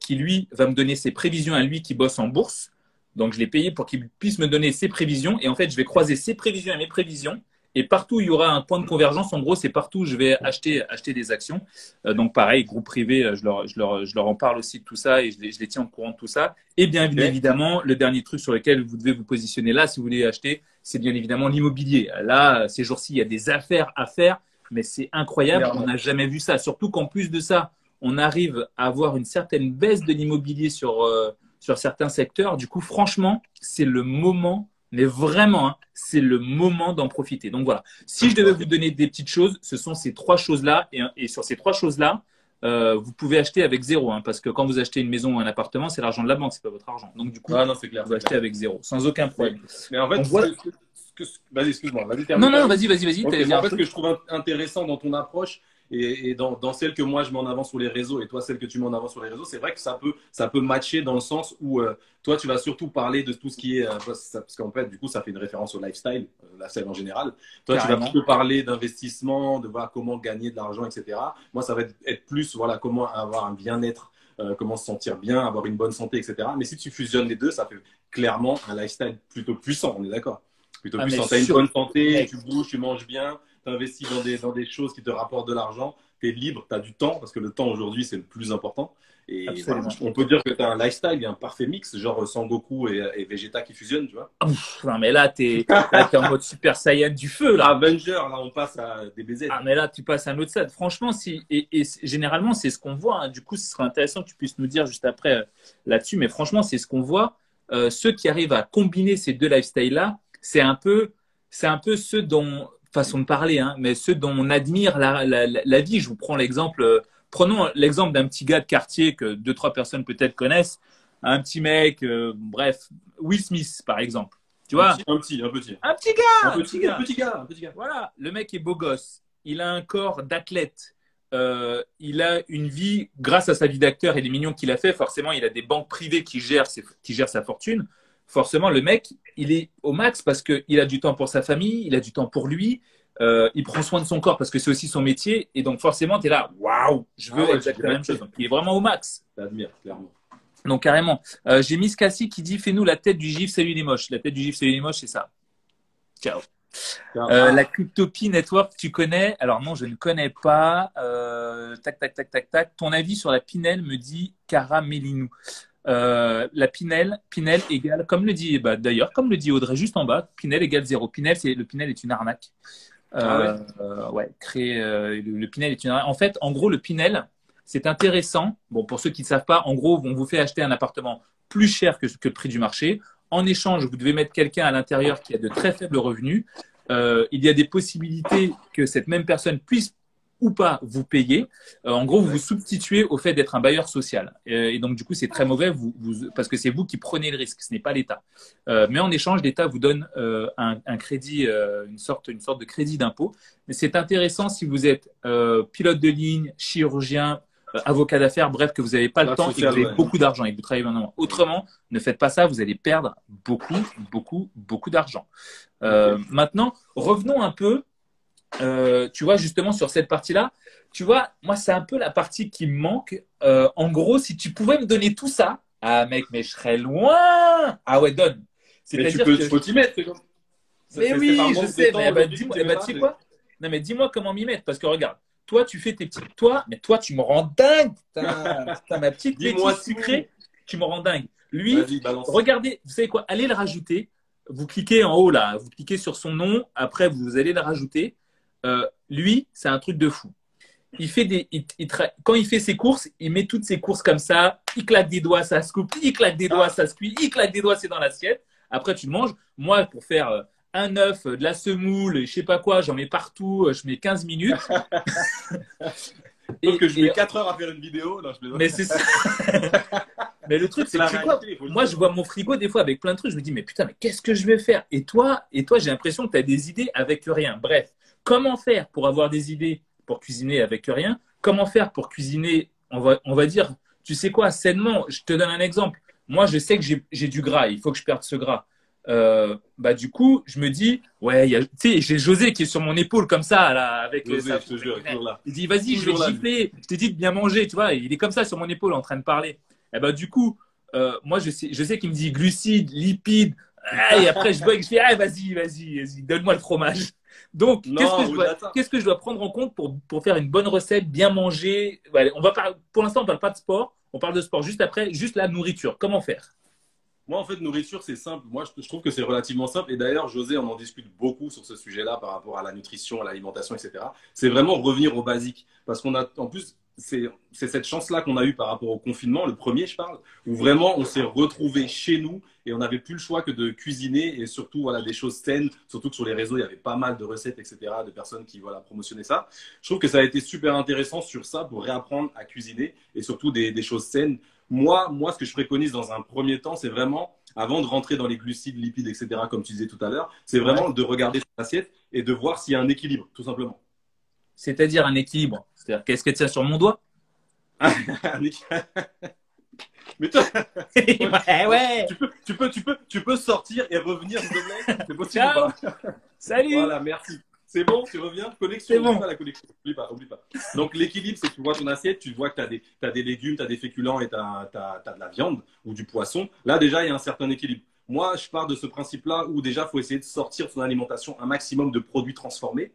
A: qui, lui, va me donner ses prévisions à lui qui bosse en bourse. Donc, je l'ai payé pour qu'il puisse me donner ses prévisions. Et en fait, je vais croiser ses prévisions et mes prévisions. Et partout où il y aura un point de convergence, en gros, c'est partout où je vais acheter des actions. Donc, pareil, groupe privé, je leur en parle aussi de tout ça et je les tiens au courant de tout ça. Et bien évidemment, le dernier truc sur lequel vous devez vous positionner là, si vous voulez acheter, c'est bien évidemment l'immobilier. Là, ces jours-ci, il y a des affaires à faire, mais c'est incroyable. On n'a jamais vu ça. Surtout qu'en plus de ça, on arrive à avoir une certaine baisse de l'immobilier sur certains secteurs. Du coup, franchement, c'est le moment. Mais vraiment, hein, c'est le moment d'en profiter. Donc voilà, si je devais vous donner des petites choses, ce sont ces 3 choses-là. Et sur ces 3 choses-là, vous pouvez acheter avec 0. Hein, parce que quand vous achetez une maison ou un appartement, c'est l'argent de la banque, c'est pas votre argent. Donc du coup,
B: non, c'est clair,
A: vous achetez avec 0, sans aucun problème.
B: Mais en fait,
A: voilà.
B: Vas-y, excuse-moi. Vas-y,
A: non, vas-y.
B: Okay, en fait, ce que je trouve intéressant dans ton approche et dans celle que moi je mets en avant sur les réseaux et toi celle que tu mets en avant sur les réseaux, c'est vrai que ça peut matcher dans le sens où toi tu vas surtout parler de tout ce qui est parce qu'en fait du coup ça fait une référence au lifestyle, lifestyle en général. Toi tu vas plutôt parler d'investissement, de voir comment gagner de l'argent, etc. Moi ça va être plus voilà comment avoir un bien-être, comment se sentir bien, avoir une bonne santé, etc. Mais si tu fusionnes les deux, ça fait clairement un lifestyle plutôt puissant, on est d'accord? Plutôt puissant. Tu as une bonne santé, tu bouges, tu manges bien, tu investis dans des choses qui te rapportent de l'argent, tu es libre, tu as du temps, parce que le temps aujourd'hui, c'est le plus important. Et voilà, on peut dire que tu as un lifestyle, un parfait mix, genre Sangoku et Vegeta qui fusionnent, tu vois.
A: Non, mais là, t'es en mode Super Saiyan du feu. Là.
B: Avenger, là, on passe à des BZ.
A: Ah, mais là, tu passes à un autre stade. Franchement, et généralement, c'est ce qu'on voit. Hein. Du coup, ce serait intéressant que tu puisses nous dire juste après là-dessus. Mais franchement, c'est ce qu'on voit. Ceux qui arrivent à combiner ces deux lifestyles-là, c'est un peu ceux dont, façon de parler, hein, mais ceux dont on admire la vie. Je vous prends l'exemple, prenons l'exemple d'un petit gars de quartier que 2-3 personnes peut-être connaissent, un petit mec, bref, Will Smith par exemple. Tu vois,
B: un petit gars.
A: Un petit gars. Voilà, le mec est beau gosse, il a un corps d'athlète, il a une vie, grâce à sa vie d'acteur et les millions qu'il a fait, forcément il a des banques privées qui gèrent sa fortune. Forcément, le mec, il est au max parce qu'il a du temps pour sa famille, il a du temps pour lui, il prend soin de son corps parce que c'est aussi son métier. Et donc, forcément, tu es là, waouh, je veux exactement la même chose. Donc, il est vraiment au max.
B: T'admires, clairement.
A: Donc, carrément. J'ai Miss Cassie qui dit fais-nous la tête du gif, salut les moches. La tête du gif, salut les moches, c'est ça. Ciao. La Cryptopie Network, tu connais? Alors, non, je ne connais pas. Tac. Ton avis sur la Pinel me dit Caramélinou. La Pinel égale, comme le dit, d'ailleurs, comme le dit Audrey juste en bas, Pinel égale 0. Le Pinel est une arnaque. Le Pinel est une arnaque. En fait, en gros, le Pinel, c'est intéressant. Bon, pour ceux qui ne savent pas, en gros, on vous fait acheter un appartement plus cher que le prix du marché. En échange, vous devez mettre quelqu'un à l'intérieur qui a de très faibles revenus. Il y a des possibilités que cette même personne puisse ou pas vous payer. En gros, vous vous substituez au fait d'être un bailleur social. Et donc, du coup, c'est très mauvais parce que c'est vous qui prenez le risque, ce n'est pas l'État. Mais en échange, l'État vous donne un crédit, une sorte de crédit d'impôt. Mais c'est intéressant si vous êtes pilote de ligne, chirurgien, avocat d'affaires, bref, que vous n'avez pas le temps et que vous avez beaucoup d'argent et que vous travaillez maintenant. Autrement, ne faites pas ça, vous allez perdre beaucoup d'argent. Maintenant, revenons un peu tu vois, justement, sur cette partie-là, tu vois, moi, c'est un peu la partie qui me manque. En gros, si tu pouvais me donner tout ça, ah, mec, mais je serais loin. Ah ouais, donne.
B: C'est-à-dire que faut t'y mettre.
A: Mais oui, je sais. Mais dis-moi, tu sais quoi? Non, mais dis-moi comment m'y mettre. Parce que regarde, toi, tu fais tes petits. Mais toi, tu me rends dingue. Putain, ma petite bêtise sucrée, tu me rends dingue. Lui, regardez, vous savez quoi? Allez le rajouter. Vous cliquez en haut là, vous cliquez sur son nom. Après, vous allez le rajouter.
C: lui, c'est un truc de fou. Quand il fait ses courses, il met toutes ses courses comme ça. Il claque des doigts, ça se coupe. Il claque des doigts, ça se cuit. Il claque des doigts, c'est dans l'assiette. Après, tu le manges. Moi, pour faire un œuf, de la semoule, je sais pas quoi, j'en mets partout. Je mets 15 minutes.
B: Sauf que je mets 4 heures à faire une vidéo. Non, je
C: mais c'est ça. Mais le truc, c'est que quoi, moi, je vois mon frigo des fois avec plein de trucs. Je me dis, mais putain, mais qu'est-ce que je vais faire? Et toi, j'ai l'impression que tu as des idées avec rien. Bref, comment faire pour avoir des idées pour cuisiner avec rien? Comment faire pour cuisiner, on va dire, tu sais quoi, sainement? Je te donne un exemple. Moi, je sais que j'ai du gras. Il faut que je perde ce gras. Du coup, je me dis, ouais, tu sais, j'ai José qui est sur mon épaule comme ça, là, avec
B: José, je te jure, là.
C: Il dit, vas-y, je vais te gifler. Je t'ai dit de bien manger, tu vois. Il est comme ça sur mon épaule en train de parler. Et du coup, moi, je sais qu'il me dit glucides, lipides. Et après, je vois que je fais, vas-y, donne-moi le fromage. Donc, qu'est-ce que je dois prendre en compte pour faire une bonne recette, bien manger? Voilà, pour l'instant, on ne parle pas de sport. On parle de sport juste après, juste la nourriture. Comment faire?
B: Moi, en fait, nourriture, c'est simple. Moi, je trouve que c'est relativement simple. Et d'ailleurs, José, on en discute beaucoup sur ce sujet-là par rapport à la nutrition, à l'alimentation, etc. C'est vraiment revenir au basique. Parce qu'on a, en plus, c'est cette chance-là qu'on a eue par rapport au confinement, le premier, je parle, où vraiment on s'est retrouvés chez nous et on n'avait plus le choix que de cuisiner et surtout voilà, des choses saines. Surtout que sur les réseaux, il y avait pas mal de recettes, etc., de personnes qui voilà, promotionnaient ça. Je trouve que ça a été super intéressant sur ça pour réapprendre à cuisiner et surtout des choses saines. Moi, ce que je préconise dans un premier temps, c'est vraiment, avant de rentrer dans les glucides, lipides, etc., comme tu disais tout à l'heure, c'est vraiment de regarder son assiette et de voir s'il y a un équilibre, tout simplement.
C: C'est-à-dire un équilibre. C'est-à-dire, qu'est-ce qu'elle tient sur mon doigt?
B: Mais toi,
C: ouais.
B: tu peux sortir et revenir, s'il te plaît? C'est possible ou pas?
C: Salut.
B: Voilà, merci. C'est bon, tu reviens? Connexion,
C: c'est bon.
B: Oublie pas la connexion. Oublie pas. Donc, l'équilibre, c'est que tu vois ton assiette, tu vois que tu as des légumes, tu as des féculents et tu as de la viande ou du poisson. Là, déjà, il y a un certain équilibre. Moi, je pars de ce principe-là où déjà, il faut essayer de sortir de son alimentation un maximum de produits transformés.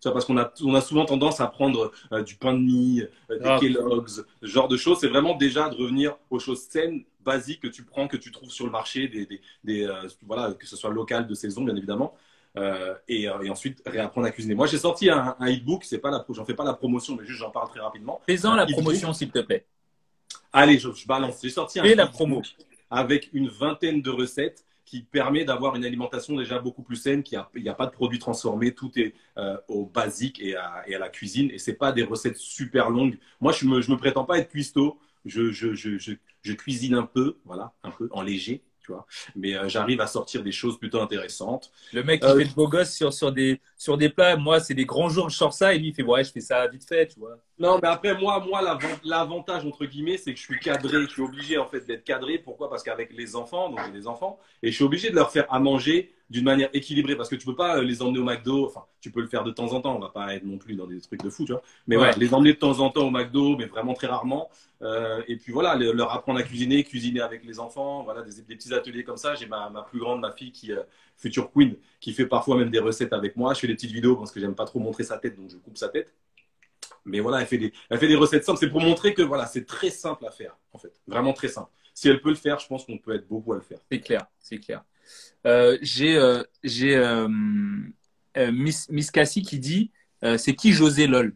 B: Parce qu'on a souvent tendance à prendre du pain de mie, des Kellogg's, ce genre de choses. C'est vraiment déjà de revenir aux choses saines, basiques que tu prends, que tu trouves sur le marché, voilà, que ce soit local, de saison, bien évidemment. Et ensuite réapprendre à cuisiner. Moi, j'ai sorti un e-book. J'en fais pas la promotion, mais juste j'en parle très rapidement.
C: Fais-en la promotion, s'il te plaît.
B: Allez, je balance. J'ai sorti un
C: la promo
B: avec une vingtaine de recettes qui permet d'avoir une alimentation déjà beaucoup plus saine, il n'y a pas de produits transformés, tout est au basique et à la cuisine. Et ce n'est pas des recettes super longues. Moi, je me prétends pas être cuistot. Je cuisine un peu, voilà, un peu en léger, tu vois. Mais j'arrive à sortir des choses plutôt intéressantes.
C: Le mec qui fait de beaux gosses sur des plats, moi, c'est des grands jours, je sors ça et lui, il fait, ouais, je fais ça vite fait, tu vois.
B: Non, mais après, moi l'avantage, entre guillemets, c'est que je suis cadré. Je suis obligé, en fait, d'être cadré. Pourquoi? Parce qu'avec les enfants, donc j'ai des enfants, et je suis obligé de leur faire à manger d'une manière équilibrée. Parce que tu peux pas les emmener au McDo. Enfin, tu peux le faire de temps en temps. On va pas être non plus dans des trucs de fou, tu vois. Mais voilà, les emmener de temps en temps au McDo, mais vraiment très rarement. Et puis voilà, leur apprendre à cuisiner avec les enfants. Voilà, des petits ateliers comme ça. J'ai ma plus grande, ma fille, qui future queen, qui fait parfois même des recettes avec moi. Je fais des petites vidéos parce que j'aime pas trop montrer sa tête, donc je coupe sa tête. Mais voilà, elle fait des recettes simples. C'est pour montrer que voilà, c'est très simple à faire, en fait. Vraiment très simple. Si elle peut le faire, je pense qu'on peut être beaucoup à le faire.
C: C'est clair, c'est clair. J'ai Miss Cassie qui dit c'est qui José LOL?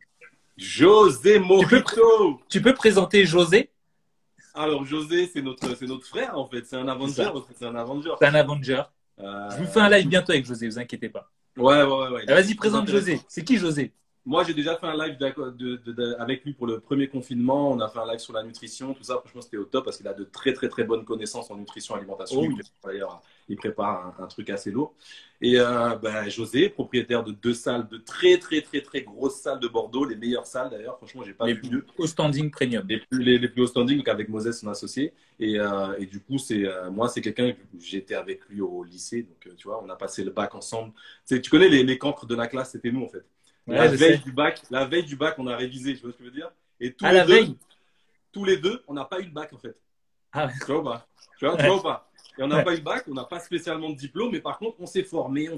B: José Mojito.
C: Tu peux présenter José?
B: Alors, José, c'est notre frère, en fait. C'est un Avenger. C'est un Avenger.
C: C'est un Avenger. Je vous fais un live bientôt avec José, vous inquiétez pas.
B: Ouais.
C: Vas-y, présente José. C'est qui José?
B: Moi, j'ai déjà fait un live avec lui pour le premier confinement. On a fait un live sur la nutrition, tout ça. Franchement, c'était au top parce qu'il a de très, très, très bonnes connaissances en nutrition et alimentation. D'ailleurs, il prépare un truc assez lourd. Et José, propriétaire de 2 salles, de très, très, très, très grosses salles de Bordeaux, les meilleures salles d'ailleurs. Franchement, j'ai pas vu mieux.
C: Les plus haut standing premium.
B: Les plus haut standing, donc avec Moses, son associé. Et du coup, moi, c'est quelqu'un que j'étais avec lui au lycée. Donc, tu vois, on a passé le bac ensemble. Tu connais les cancres de la classe, c'était nous en fait. La veille du bac, on a révisé, tu vois ce que je veux dire? Et tous les deux, on n'a pas eu le bac en fait.
C: Ah ouais.
B: Tu vois ou pas? Tu vois ou pas? Et on n'a pas eu le bac, on n'a pas spécialement de diplôme, mais par contre, on s'est formé.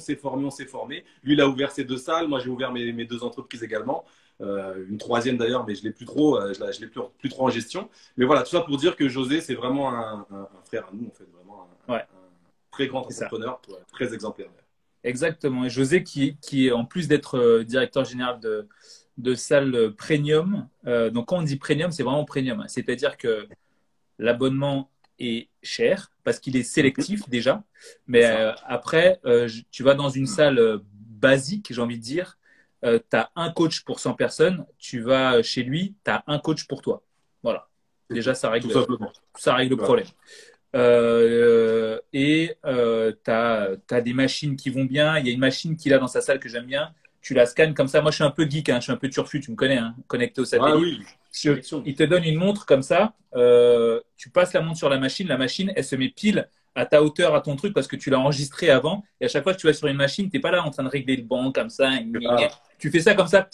B: Lui, il a ouvert ses 2 salles, moi j'ai ouvert mes 2 entreprises également. Une 3e d'ailleurs, mais je l'ai plus trop, je l'ai plus trop en gestion. Mais voilà, tout ça pour dire que José, c'est vraiment un frère à nous, en fait, vraiment un très grand entrepreneur, très exemplaire.
C: Exactement. Et José, qui est en plus d'être directeur général de salle premium, donc quand on dit premium, c'est vraiment premium, hein. C'est-à-dire que l'abonnement est cher parce qu'il est sélectif déjà. Mais après, tu vas dans une salle basique, j'ai envie de dire, tu as un coach pour 100 personnes. Tu vas chez lui, tu as un coach pour toi. Voilà. Déjà, ça règle le problème. Tu as des machines qui vont bien. Il y a une machine qu'il a dans sa salle que j'aime bien. Tu la scannes comme ça. Moi, je suis un peu geek, hein, je suis un peu turfu, tu me connais, hein, connecté au satellite.
B: Ah oui.
C: Il te donne une montre comme ça. Tu passes la montre sur la machine, elle se met pile à ta hauteur, à ton truc, parce que tu l'as enregistré avant. Et à chaque fois que tu vas sur une machine, tu n'es pas là en train de régler le banc comme ça. Tu fais ça comme ça,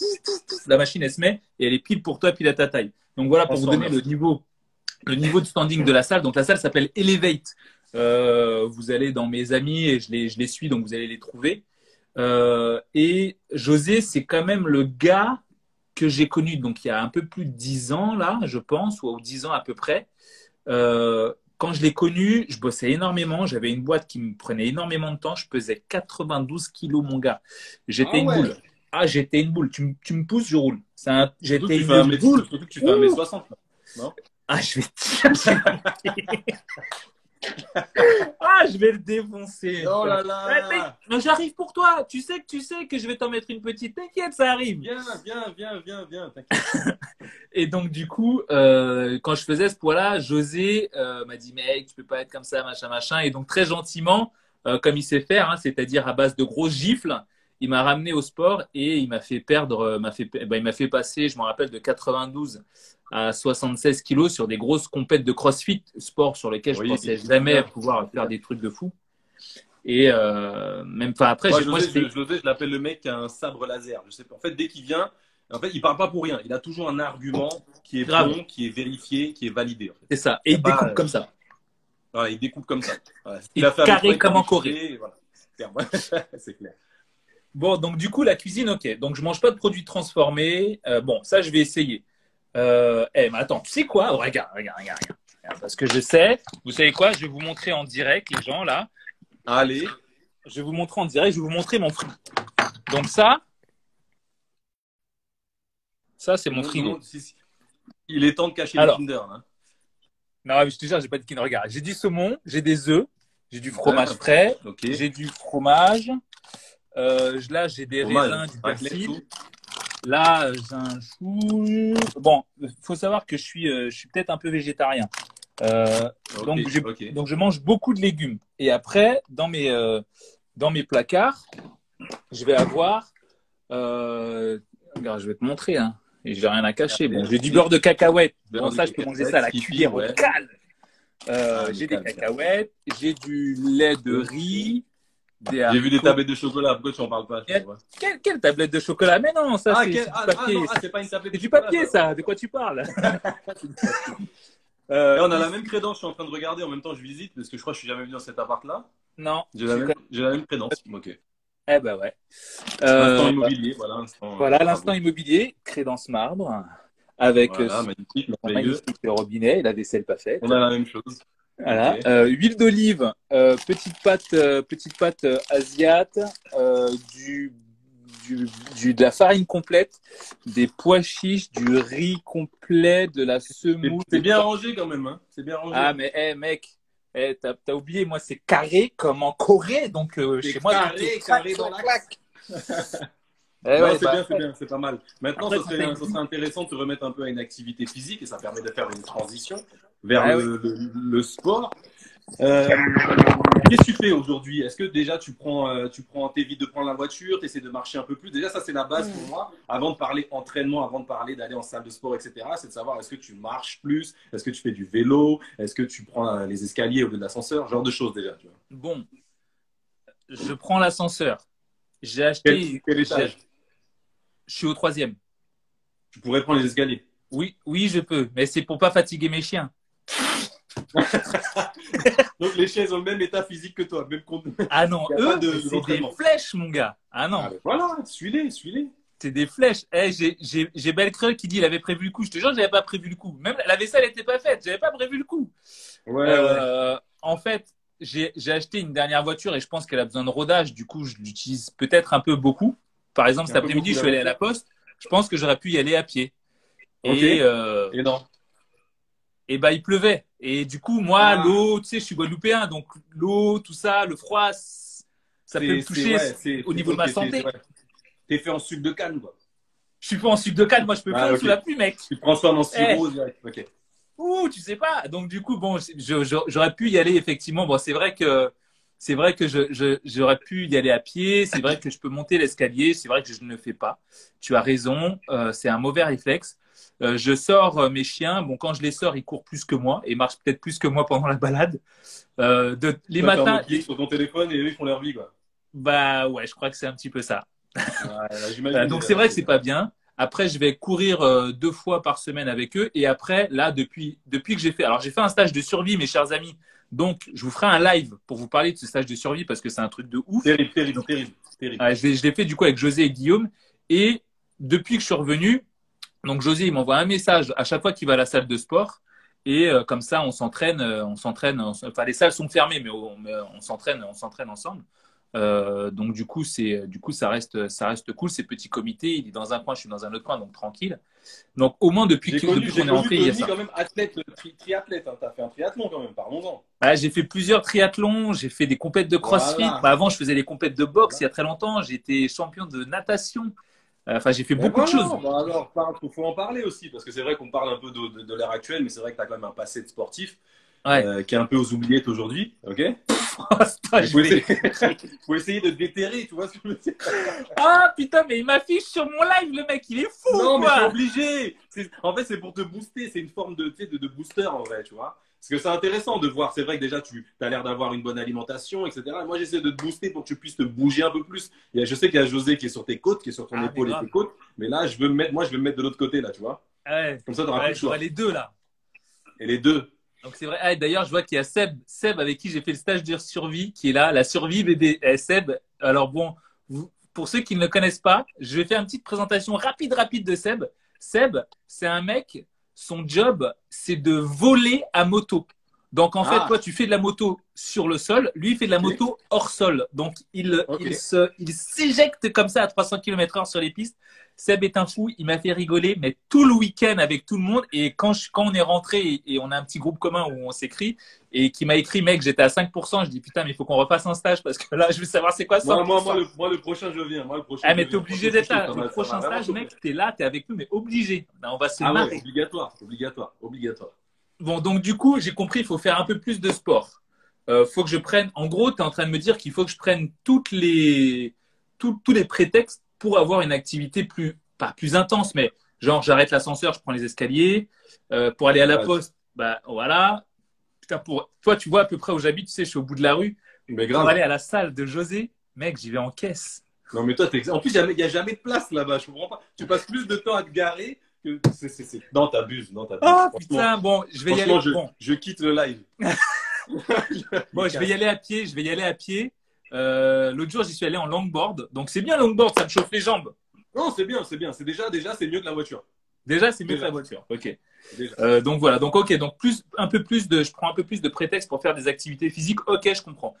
C: la machine, elle se met et elle est pile pour toi, pile à ta taille. Donc voilà, pour vous donner le niveau de standing de la salle. Donc la salle s'appelle Elevate. Vous allez dans mes amis et je les suis, donc vous allez les trouver. Et José, c'est quand même le gars que j'ai connu donc il y a un peu plus de 10 ans là, je pense, ou 10 ans à peu près. Quand je l'ai connu, je bossais énormément. J'avais une boîte qui me prenait énormément de temps. Je pesais 92 kilos, mon gars. J'étais une boule. Ah, j'étais une boule. Tu me pousses, je roule. J'étais une boule.
B: Surtout que tu fais 1m60. Non,
C: ah, je vais ah, je vais le défoncer.
B: Oh là là.
C: Mais j'arrive pour toi. Tu sais que je vais t'en mettre une petite. T'inquiète, ça arrive.
B: Viens, t'inquiète.
C: Et donc, du coup, quand je faisais ce poids-là, José m'a dit, mec, tu peux pas être comme ça, machin. Et donc, très gentiment, comme il sait faire, hein, c'est-à-dire à base de grosses gifles, il m'a ramené au sport et il m'a fait perdre, il m'a fait passer, je me rappelle, de 92 à 76 kilos sur des grosses compètes de CrossFit, sport sur lesquels je pensais jamais pouvoir faire des trucs de fou. Et même, enfin après,
B: je l'appelle le mec qui a un sabre laser. Je sais pas. En fait, dès qu'il vient, en fait, il parle pas pour rien. Il a toujours un argument qui est bon, qui est vérifié, qui est validé. En fait.
C: C'est ça. Et il découpe comme ça.
B: Voilà, il découpe comme ça. Voilà.
C: Il a fait carré comme en Corée.
B: Voilà. C'est clair.
C: Bon, donc du coup, la cuisine, ok. Donc, je mange pas de produits transformés. Bon, ça, je vais essayer. Mais attends, tu sais quoi? Regarde. Parce que je sais. Vous savez quoi? Je vais vous montrer en direct, les gens, là.
B: Allez.
C: Je vais vous montrer en direct. Je vais vous montrer mon frigo. Donc ça, c'est mon frigo.
B: Il est temps de cacher le Kinder. Hein.
C: Non, mais je te jure, j'ai pas de Kinder. Regarde, j'ai du saumon, j'ai des œufs, j'ai du fromage frais, j'ai du fromage. Là, j'ai des raisins, du persil. Là, j'ai un chou. Bon, faut savoir que je suis peut-être un peu végétarien. Donc, je mange beaucoup de légumes. Et après, dans mes placards, je vais avoir. Regarde, je vais te montrer. Hein. Et je n'ai rien à cacher. Bon, j'ai du beurre de cacahuète. Bon, ça, je peux manger ça à la cuillère au calme. J'ai des cacahuètes. J'ai du lait de riz.
B: J'ai vu des tablettes de chocolat. Pourquoi tu n'en parles pas?
C: Quelle tablette de chocolat? Mais non, ça, c'est du papier.
B: C'est pas une tablette de chocolat.
C: C'est du papier, ça. De quoi tu parles?
B: On a la même crédence. Je suis en train de regarder. En même temps, je visite parce que je crois que je suis jamais venu dans cet appart-là.
C: Non.
B: J'ai la même crédence. Ok.
C: Eh ben ouais.
B: L'instant immobilier.
C: Voilà, l'instant immobilier. Crédence marbre. Avec
B: magnifique
C: robinet et la vaisselle pas faite.
B: On a la même chose.
C: Voilà. Okay. Huile d'olive, petite pâte asiate, de la farine complète, des pois chiches, du riz complet, de la semoule.
B: C'est bien rangé quand même, hein. C'est bien rangé.
C: Ah mais mec, t'as oublié, moi c'est carré comme en Corée, donc chez moi
B: carré dans la claque. C'est bien, c'est pas mal. Maintenant, ça serait intéressant de te remettre un peu à une activité physique et ça permet de faire une transition vers le sport. Qu'est-ce que tu fais aujourd'hui? Est-ce que déjà tu t'évites de prendre la voiture, tu essaies de marcher un peu plus? Déjà, ça c'est la base pour moi. Avant de parler entraînement, avant de parler d'aller en salle de sport, etc., c'est de savoir est-ce que tu marches plus? Est-ce que tu fais du vélo? Est-ce que tu prends les escaliers au lieu de l'ascenseur? Genre de choses déjà. Tu vois.
C: Bon, je prends l'ascenseur. J'ai acheté.
B: Quel étage?
C: Je suis au 3e.
B: Tu pourrais prendre les escaliers?
C: Oui, je peux. Mais c'est pour pas fatiguer mes chiens.
B: Donc les chiens ont le même état physique que toi. Même
C: ah non, eux, c'est des flèches, mon gars. Ah non.
B: Voilà, suis-les.
C: C'est des flèches. J'ai Belcreux qui dit il avait prévu le coup. Je te jure, j'avais pas prévu le coup. Même la vaisselle n'était pas faite. J'avais pas prévu le coup.
B: Ouais.
C: En fait, j'ai acheté une dernière voiture et je pense qu'elle a besoin de rodage. Du coup, je l'utilise peut-être un peu beaucoup. Par exemple, cet après-midi, je suis allé à la poste. Je pense que j'aurais pu y aller à pied.
B: Ok. Et non.
C: Et bah, il pleuvait. Et du coup, moi, l'eau, tu sais, je suis guadeloupéen, donc l'eau, tout ça, le froid, ça peut me toucher au niveau de ma santé.
B: T'es fait en sucre de canne, quoi.
C: Je suis pas en sucre de canne, moi, je peux prendre sous la pluie, mec.
B: Tu te transformes en sirop direct. Ok.
C: Ouh, tu sais pas. Donc, du coup, bon, j'aurais pu y aller, effectivement. Bon, c'est vrai que j'aurais pu y aller à pied. C'est vrai que je peux monter l'escalier. C'est vrai que je ne le fais pas. Tu as raison. C'est un mauvais réflexe. Je sors mes chiens. Bon, quand je les sors, ils courent plus que moi et marchent peut-être plus que moi pendant la balade. Les matins.
B: Ils sur ton téléphone et eux, ils font leur vie, quoi.
C: Bah ouais, je crois que c'est un petit peu ça.
B: Ouais,
C: donc c'est vrai que c'est pas bien. Après, je vais courir 2 fois par semaine avec eux. Et après, là, depuis que j'ai fait, alors j'ai fait un stage de survie, mes chers amis. Donc, je vous ferai un live pour vous parler de ce stage de survie parce que c'est un truc de ouf.
B: Terrible.
C: Je l'ai fait du coup avec José et Guillaume. Et depuis que je suis revenu, donc José, il m'envoie un message à chaque fois qu'il va à la salle de sport. Et comme ça, on s'entraîne. Enfin, les salles sont fermées, mais on s'entraîne ensemble. Donc du coup, ça reste cool. C'est petit comité. Il est dans un coin, je suis dans un autre coin, donc tranquille. Donc au moins depuis qu'on est rentré, il y a ça.
B: Quand même athlète, triathlète. Hein. T'as fait un triathlon quand même. Parlons-en.
C: Ah, j'ai fait plusieurs triathlons. J'ai fait des compètes de CrossFit.
B: Voilà.
C: Bah, avant, je faisais des compètes de boxe il y a très longtemps. J'étais champion de natation. Enfin, j'ai fait beaucoup de choses.
B: Bah alors, faut en parler aussi parce que c'est vrai qu'on parle un peu de l'ère actuelle, mais c'est vrai que t'as quand même un passé de sportif. Qui est un peu aux oubliettes aujourd'hui, ok. Faut essayer de déterrer, tu vois ce que je veux dire.
C: Ah putain, mais il m'affiche sur mon live, le mec, il est fou.
B: Non,
C: quoi.
B: mais c'est obligé. En fait, c'est pour te booster, c'est une forme de booster en vrai, tu vois. Parce que c'est intéressant de voir, c'est vrai que déjà tu as l'air d'avoir une bonne alimentation, etc. Et moi, j'essaie de te booster pour que tu puisses te bouger un peu plus. Je sais qu'il y a José qui est sur tes côtes, qui est sur ton épaule et tes côtes, mais là, je vais me mettre de l'autre côté, là, tu vois.
C: Ouais.
B: Comme ça, tu auras plus le choix.
C: Les deux, là.
B: Et les deux.
C: Donc c'est vrai. Ah, d'ailleurs, je vois qu'il y a Seb avec qui j'ai fait le stage de survie, qui est là, la survie bébé. Seb, alors bon, pour ceux qui ne le connaissent pas, je vais faire une petite présentation rapide de Seb. Seb, c'est un mec, son job, c'est de voler à moto. Donc en fait, toi, tu fais de la moto sur le sol, lui, il fait de la moto hors sol. Donc il s'éjecte comme ça à 300 km/h sur les pistes. Seb est un fou, il m'a fait rigoler, mais tout le week-end avec tout le monde. Et quand on est rentré et on a un petit groupe commun où on s'écrit et qui m'a écrit, mec, j'étais à 5%, je dis putain, mais il faut qu'on refasse un stage parce que là, je veux savoir c'est quoi ça.
B: Moi, le prochain, je viens.
C: Mais t'es obligé d'être là. Le prochain stage, mec, t'es là, t'es avec nous, mais obligé. On va se marrer.
B: Ouais, obligatoire.
C: Bon, donc du coup, j'ai compris, il faut faire un peu plus de sport. Faut que je prenne. En gros, tu es en train de me dire qu'il faut que je prenne tous les prétextes pour avoir une activité pas plus intense, mais genre j'arrête l'ascenseur, je prends les escaliers. Pour aller à la poste, bah voilà. Putain, toi, tu vois à peu près où j'habite, tu sais, je suis au bout de la rue.
B: Mais grave.
C: Pour aller à la salle de José, mec, j'y vais en caisse.
B: Non, mais toi, en plus, il n'y a jamais de place là-bas, je comprends pas. Tu passes plus de temps à te garer. Non, t'abuses.
C: Oh putain, bon, je vais y aller.
B: Je quitte le live.
C: Bon, je vais y aller à pied. L'autre jour, j'y suis allé en longboard. Donc, c'est bien longboard, ça me chauffe les jambes.
B: Non, c'est bien. C'est déjà, c'est mieux que la voiture.
C: Déjà, c'est mieux que la voiture. Ok. Donc voilà. Donc ok. Donc je prends un peu plus de prétexte pour faire des activités physiques. Ok, je comprends.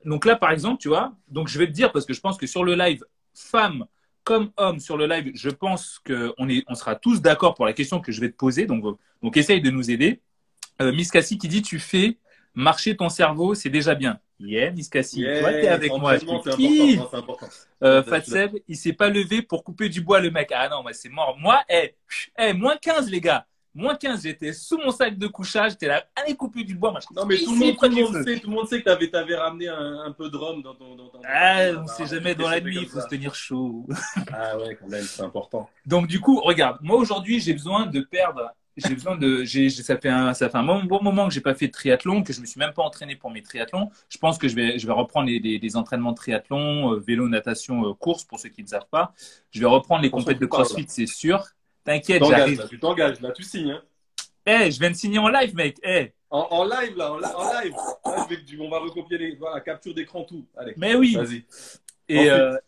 C: Donc là, par exemple, tu vois. Donc je vais te dire parce que je pense que sur le live, femmes comme hommes sur le live, je pense on sera tous d'accord pour la question que je vais te poser. Donc essaye de nous aider. Miss Cassie qui dit tu fais marcher ton cerveau, c'est déjà bien. Miss Cassie, toi t'es avec moi.
B: C'est important.
C: Fatseb, il s'est pas levé pour couper du bois le mec. Ah non, mais c'est mort. Moi, moins 15 les gars. Moins 15, j'étais sous mon sac de couchage, j'étais là, allez couper du bois.
B: Non mais tout le monde sait que t'avais ramené un peu de rhum dans ton
C: on sait jamais dans la nuit, il faut se tenir chaud.
B: Ah ouais, quand même, c'est important.
C: Donc du coup, regarde, moi aujourd'hui, j'ai besoin de perdre. Ça fait un bon moment que j'ai pas fait de triathlon, que je me suis même pas entraîné pour mes triathlons. Je pense que je vais reprendre les entraînements de triathlon, vélo, natation, course pour ceux qui ne savent pas. Je vais reprendre les compètes de CrossFit, c'est sûr. T'inquiète, j'arrive.
B: Tu t'engages, là, tu signes.
C: Hein. Je viens de signer en live, mec.
B: En live, là, en live. Là, on va recopier capture d'écran, tout. Allez.
C: Mais oui.
B: Vas-y.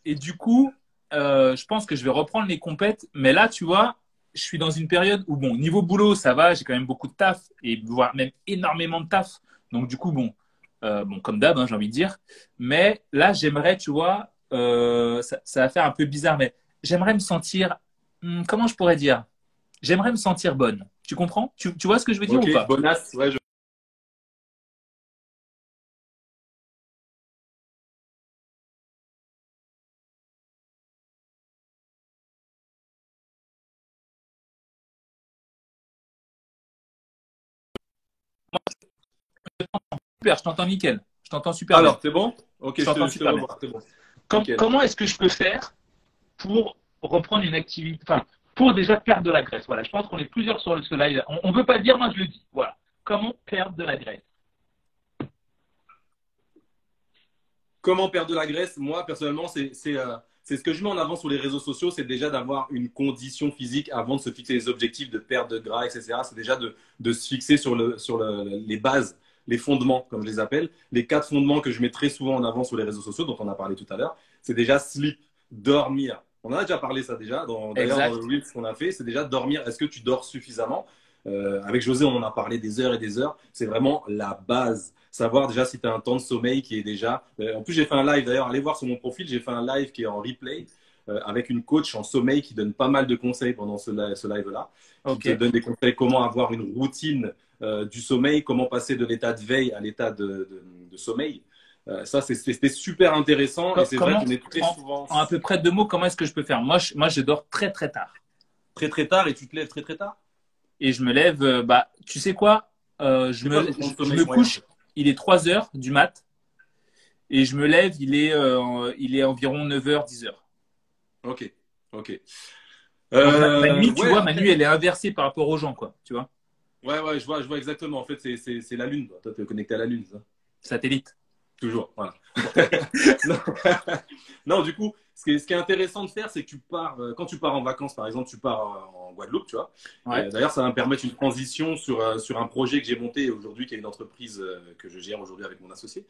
C: Et du coup, je pense que je vais reprendre les compètes. Mais là, tu vois, je suis dans une période où, bon, niveau boulot, ça va. J'ai quand même beaucoup de taf et voire même énormément de taf. Donc, du coup, bon, Bon, comme d'hab, hein, j'ai envie de dire. Mais là, j'aimerais, tu vois, ça va faire un peu bizarre, mais j'aimerais me sentir, comment je pourrais dire? J'aimerais me sentir bonne. Tu comprends? Tu vois ce que je veux dire
B: Ok,
C: ou pas?
B: bonasse, ouais,
C: Super, je t'entends nickel. Je t'entends super bien.
B: Alors, c'est bon? Ok,
C: Je t'entends
B: je te
C: super bien.
B: revois, c'est bon. Nickel.
C: Comment est-ce que je peux faire pour reprendre une activité, enfin, pour déjà perdre de la graisse? Voilà, je pense qu'on est plusieurs sur ce live. On ne veut pas le dire, moi je le dis. Voilà. Comment perdre de la graisse?
B: Comment perdre de la graisse? Moi, personnellement, c'est ce que je mets en avant sur les réseaux sociaux, c'est déjà d'avoir une condition physique avant de se fixer les objectifs de perte de gras, etc. C'est déjà de se fixer les bases, les fondements, comme je les appelle. Les 4 fondements que je mets très souvent en avant sur les réseaux sociaux, dont on a parlé tout à l'heure, c'est déjà sleep, dormir. On en a déjà parlé ça déjà, d'ailleurs dans
C: Exact.
B: le Reels qu'on a fait, c'est déjà dormir. Est-ce que tu dors suffisamment? Avec José, on en a parlé des heures et des heures. C'est vraiment la base. Savoir déjà si tu as un temps de sommeil qui est déjà. En plus, j'ai fait un live d'ailleurs. Allez voir sur mon profil. J'ai fait un live qui est en replay avec une coach en sommeil qui donne pas mal de conseils pendant ce live-là. Qui te
C: Ok.
B: donne des conseils comment avoir une routine du sommeil, comment passer de l'état de veille à l'état de sommeil. Ça, c'était super intéressant. Et c'est vrai
C: Comment,
B: qu'on est très souvent
C: en à peu près 2 mots, comment est-ce que je peux faire? Moi, je dors très très tard.
B: très très tard et tu te lèves très très tard.
C: Et je me lève, bah, tu sais quoi?
B: C'est quoi ton temps de
C: Je
B: sommeil
C: me
B: moyen?
C: couche, il est 3 heures du mat. Et je me lève, il est environ 9 heures, 10 heures.
B: Ok, ok.
C: Donc ma nuit, tu
B: Ouais,
C: vois, ma nuit, elle est inversée par rapport aux gens, quoi. Tu vois?
B: ouais, je vois exactement. En fait, c'est la Lune. Toi, tu es connecté à la Lune, ça.
C: Satellite.
B: Toujours, voilà. non. Non, du coup, ce qui est intéressant de faire, c'est que tu pars, quand tu pars en vacances, par exemple, tu pars en Guadeloupe, tu vois.
C: Ouais.
B: D'ailleurs, ça va me permettre une transition sur un projet que j'ai monté aujourd'hui, qui est une entreprise que je gère aujourd'hui avec mon associé.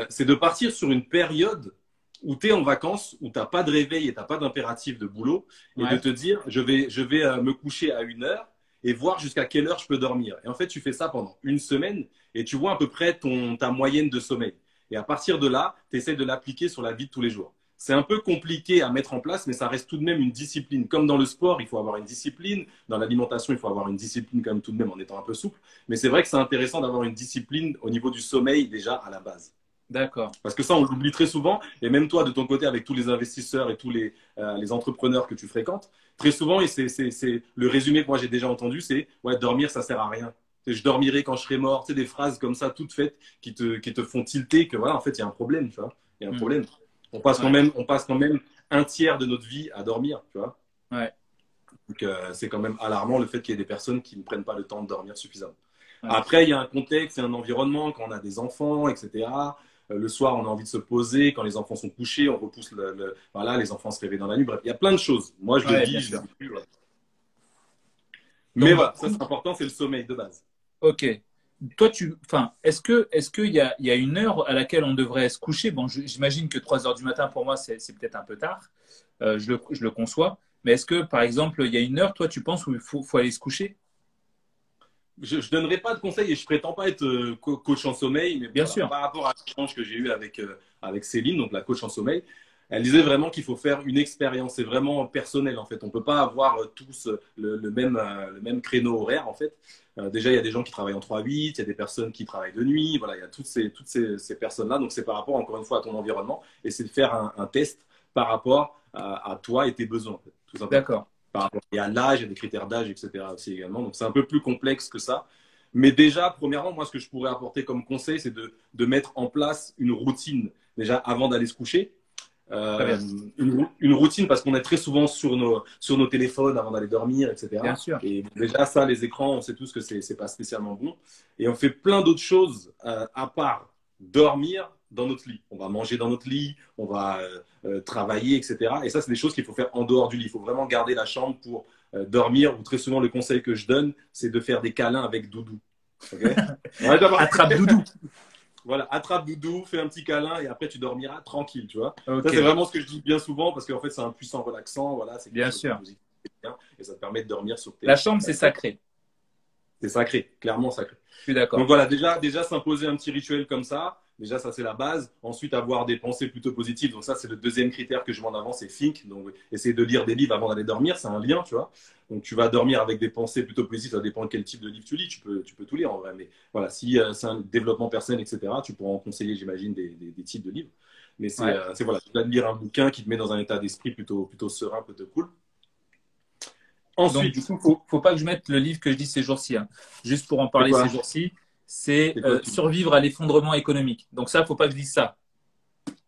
B: C'est de partir sur une période où tu es en vacances, où tu n'as pas de réveil et tu n'as pas d'impératif de boulot, et de
C: Ouais.
B: te dire, je vais me coucher à 1 heure et voir jusqu'à quelle heure je peux dormir. Et en fait, tu fais ça pendant une semaine et tu vois à peu près ta moyenne de sommeil. Et à partir de là, tu essaies de l'appliquer sur la vie de tous les jours. C'est un peu compliqué à mettre en place, mais ça reste tout de même une discipline. Comme dans le sport, il faut avoir une discipline. Dans l'alimentation, il faut avoir une discipline quand même tout de même en étant un peu souple. Mais c'est vrai que c'est intéressant d'avoir une discipline au niveau du sommeil déjà à la base.
C: D'accord.
B: Parce que ça, on l'oublie très souvent. Et même toi, de ton côté, avec tous les investisseurs et tous les entrepreneurs que tu fréquentes, très souvent, et c'est le résumé que moi j'ai déjà entendu, c'est ouais, dormir, ça sert à rien. Je dormirai quand je serai mort. Tu sais, des phrases comme ça, toutes faites, qui te font tilter que voilà, en fait, il y a un problème, tu vois. Il y a un
C: Hmm.
B: problème. On passe quand même un tiers de notre vie à dormir, tu vois.
C: Ouais.
B: Donc, c'est quand même alarmant le fait qu'il y ait des personnes qui ne prennent pas le temps de dormir suffisamment.
C: Ouais.
B: Après, il y a un contexte et un environnement quand on a des enfants, etc. Le soir, on a envie de se poser. Quand les enfants sont couchés, on repousse voilà, les enfants se réveillent dans la nuit. Bref, il y a plein de choses. Moi, je le
C: Ouais,
B: dis,
C: bien
B: je le
C: sûr.
B: dis plus. Voilà. Mais
C: Donc,
B: voilà, ça, c'est important, c'est le sommeil de base.
C: ok. Toi, enfin, est-ce qu'il y a une heure à laquelle on devrait se coucher? Bon, j'imagine que 3 heures du matin, pour moi, c'est peut-être un peu tard. Je le conçois. Mais est-ce que, par exemple, il y a une heure, toi, tu penses où il faut aller se coucher?
B: Je ne donnerai pas de conseils et je prétends pas être coach en sommeil, mais
C: Bien
B: voilà,
C: sûr.
B: par rapport à l'échange que j'ai eu avec Céline, donc la coach en sommeil, elle disait vraiment qu'il faut faire une expérience. C'est vraiment personnel en fait. On ne peut pas avoir tous le même créneau horaire en fait. Déjà, il y a des gens qui travaillent en 3-8, il y a des personnes qui travaillent de nuit. Voilà, il y a toutes ces personnes-là. Donc, c'est par rapport, encore une fois, à ton environnement. Et c'est de faire un test par rapport à toi et tes besoins, en fait, tout simplement.
C: D'accord.
B: Par rapport à l'âge, il y a des critères d'âge, etc. aussi également. Donc, c'est un peu plus complexe que ça. Mais déjà, premièrement, moi, ce que je pourrais apporter comme conseil, c'est de mettre en place une routine déjà avant d'aller se coucher.
C: Très
B: Euh,
C: bien.
B: une routine parce qu'on est très souvent sur nos téléphones avant d'aller dormir,
C: Bien
B: etc.
C: sûr.
B: Et déjà, ça, les écrans, on sait tous que c'est pas spécialement bon. Et on fait plein d'autres choses à part dormir dans notre lit. On va manger dans notre lit, on va travailler, etc. Et ça, c'est des choses qu'il faut faire en dehors du lit. Il faut vraiment garder la chambre pour dormir. Ou très souvent, le conseil que je donne, c'est de faire des câlins avec Doudou. Okay.
C: Attrape doudou.
B: Voilà, attrape Doudou, fais un petit câlin et après tu dormiras tranquille, tu vois.
C: Ok.
B: Ça, c'est vraiment ce que je dis bien souvent parce qu'en fait, c'est un puissant relaxant. Voilà, c'est quelque
C: Bien
B: chose de
C: sûr.
B: positif et ça te permet de dormir sur tes.
C: La chambre, c'est sacré.
B: C'est sacré, clairement sacré.
C: Je suis d'accord.
B: Donc voilà, déjà s'imposer un petit rituel comme ça. Déjà, ça, c'est la base. Ensuite, avoir des pensées plutôt positives. Donc ça, c'est le deuxième critère que je mets en avant, c'est think. Donc, essayer de lire des livres avant d'aller dormir, c'est un lien, tu vois. Donc, tu vas dormir avec des pensées plutôt positives. Ça dépend de quel type de livre tu lis. Tu peux tout lire, en vrai. Mais voilà, si c'est un développement personnel, etc., tu pourras en conseiller, j'imagine, des types de livres. Mais c'est voilà, tu vas lire un bouquin qui te met dans un état d'esprit plutôt serein, plutôt cool.
C: Ensuite, donc, du coup, faut pas que je mette le livre que je lis ces jours-ci. Hein. Juste pour en parler ces jours-ci, c'est Survivre à l'effondrement économique. Donc ça, faut pas que je dise ça.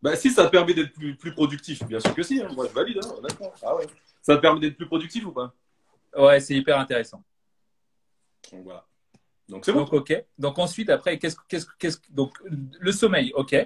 B: Bah, si ça te permet d'être plus productif, bien sûr que si. Hein. Moi, je valide. Hein, d'accord. Ah ouais. Ça te permet d'être plus productif ou pas?
C: Ouais, c'est hyper intéressant.
B: Donc voilà. Donc c'est bon.
C: Donc ok. Donc ensuite, après, donc le sommeil, ok.